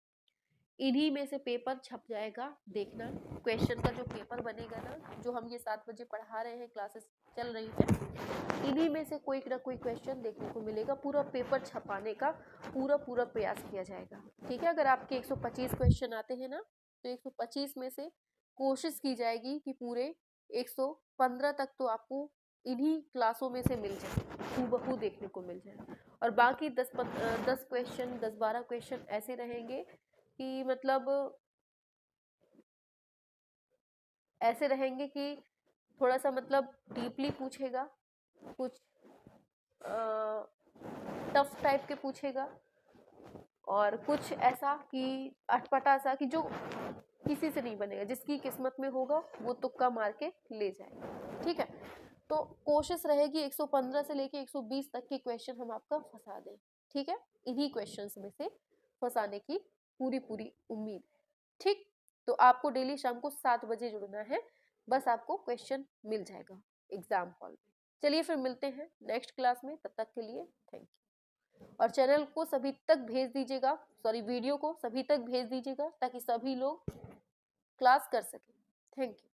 इन्हीं में से पेपर छप जाएगा। देखना क्वेश्चन का जो पेपर बनेगा ना, जो हम ये 7 बजे पढ़ा रहे हैं, क्लासेस चल रही है, इन्हीं में से कोई ना कोई क्वेश्चन देखने को मिलेगा। पूरा पेपर छपाने का पूरा प्रयास किया जाएगा। ठीक है, अगर आपके 125 क्वेश्चन आते हैं ना तो 125 में से कोशिश की जाएगी कि पूरे 115 तक तो आपको इन्हीं क्लासों में से मिल जाए, हूबहू देखने को मिल जाए। और बाकी 10 क्वेश्चन 10-12 क्वेश्चन ऐसे रहेंगे कि मतलब ऐसे रहेंगे कि थोड़ा सा मतलब डीपली पूछेगा, कुछ टफ टाइप के पूछेगा, और कुछ ऐसा कि अटपटा सा कि जो किसी से नहीं बनेगा, जिसकी किस्मत में होगा वो तुक्का मार के ले जाएगा। ठीक है, तो कोशिश रहेगी 115 से लेके 120 तक के क्वेश्चन हम आपका फंसा दें। ठीक है, इन्हीं क्वेश्चंस में से फंसाने की पूरी उम्मीद है। ठीक, तो आपको डेली शाम को 7 बजे जुड़ना है, बस आपको क्वेश्चन मिल जाएगा एग्जाम हॉल में। चलिए फिर मिलते हैं नेक्स्ट क्लास में, तब तक के लिए थैंक यू। और चैनल को सभी तक भेज दीजिएगा, सॉरी वीडियो को सभी तक भेज दीजिएगा ताकि सभी लोग क्लास कर सकें। Thank you.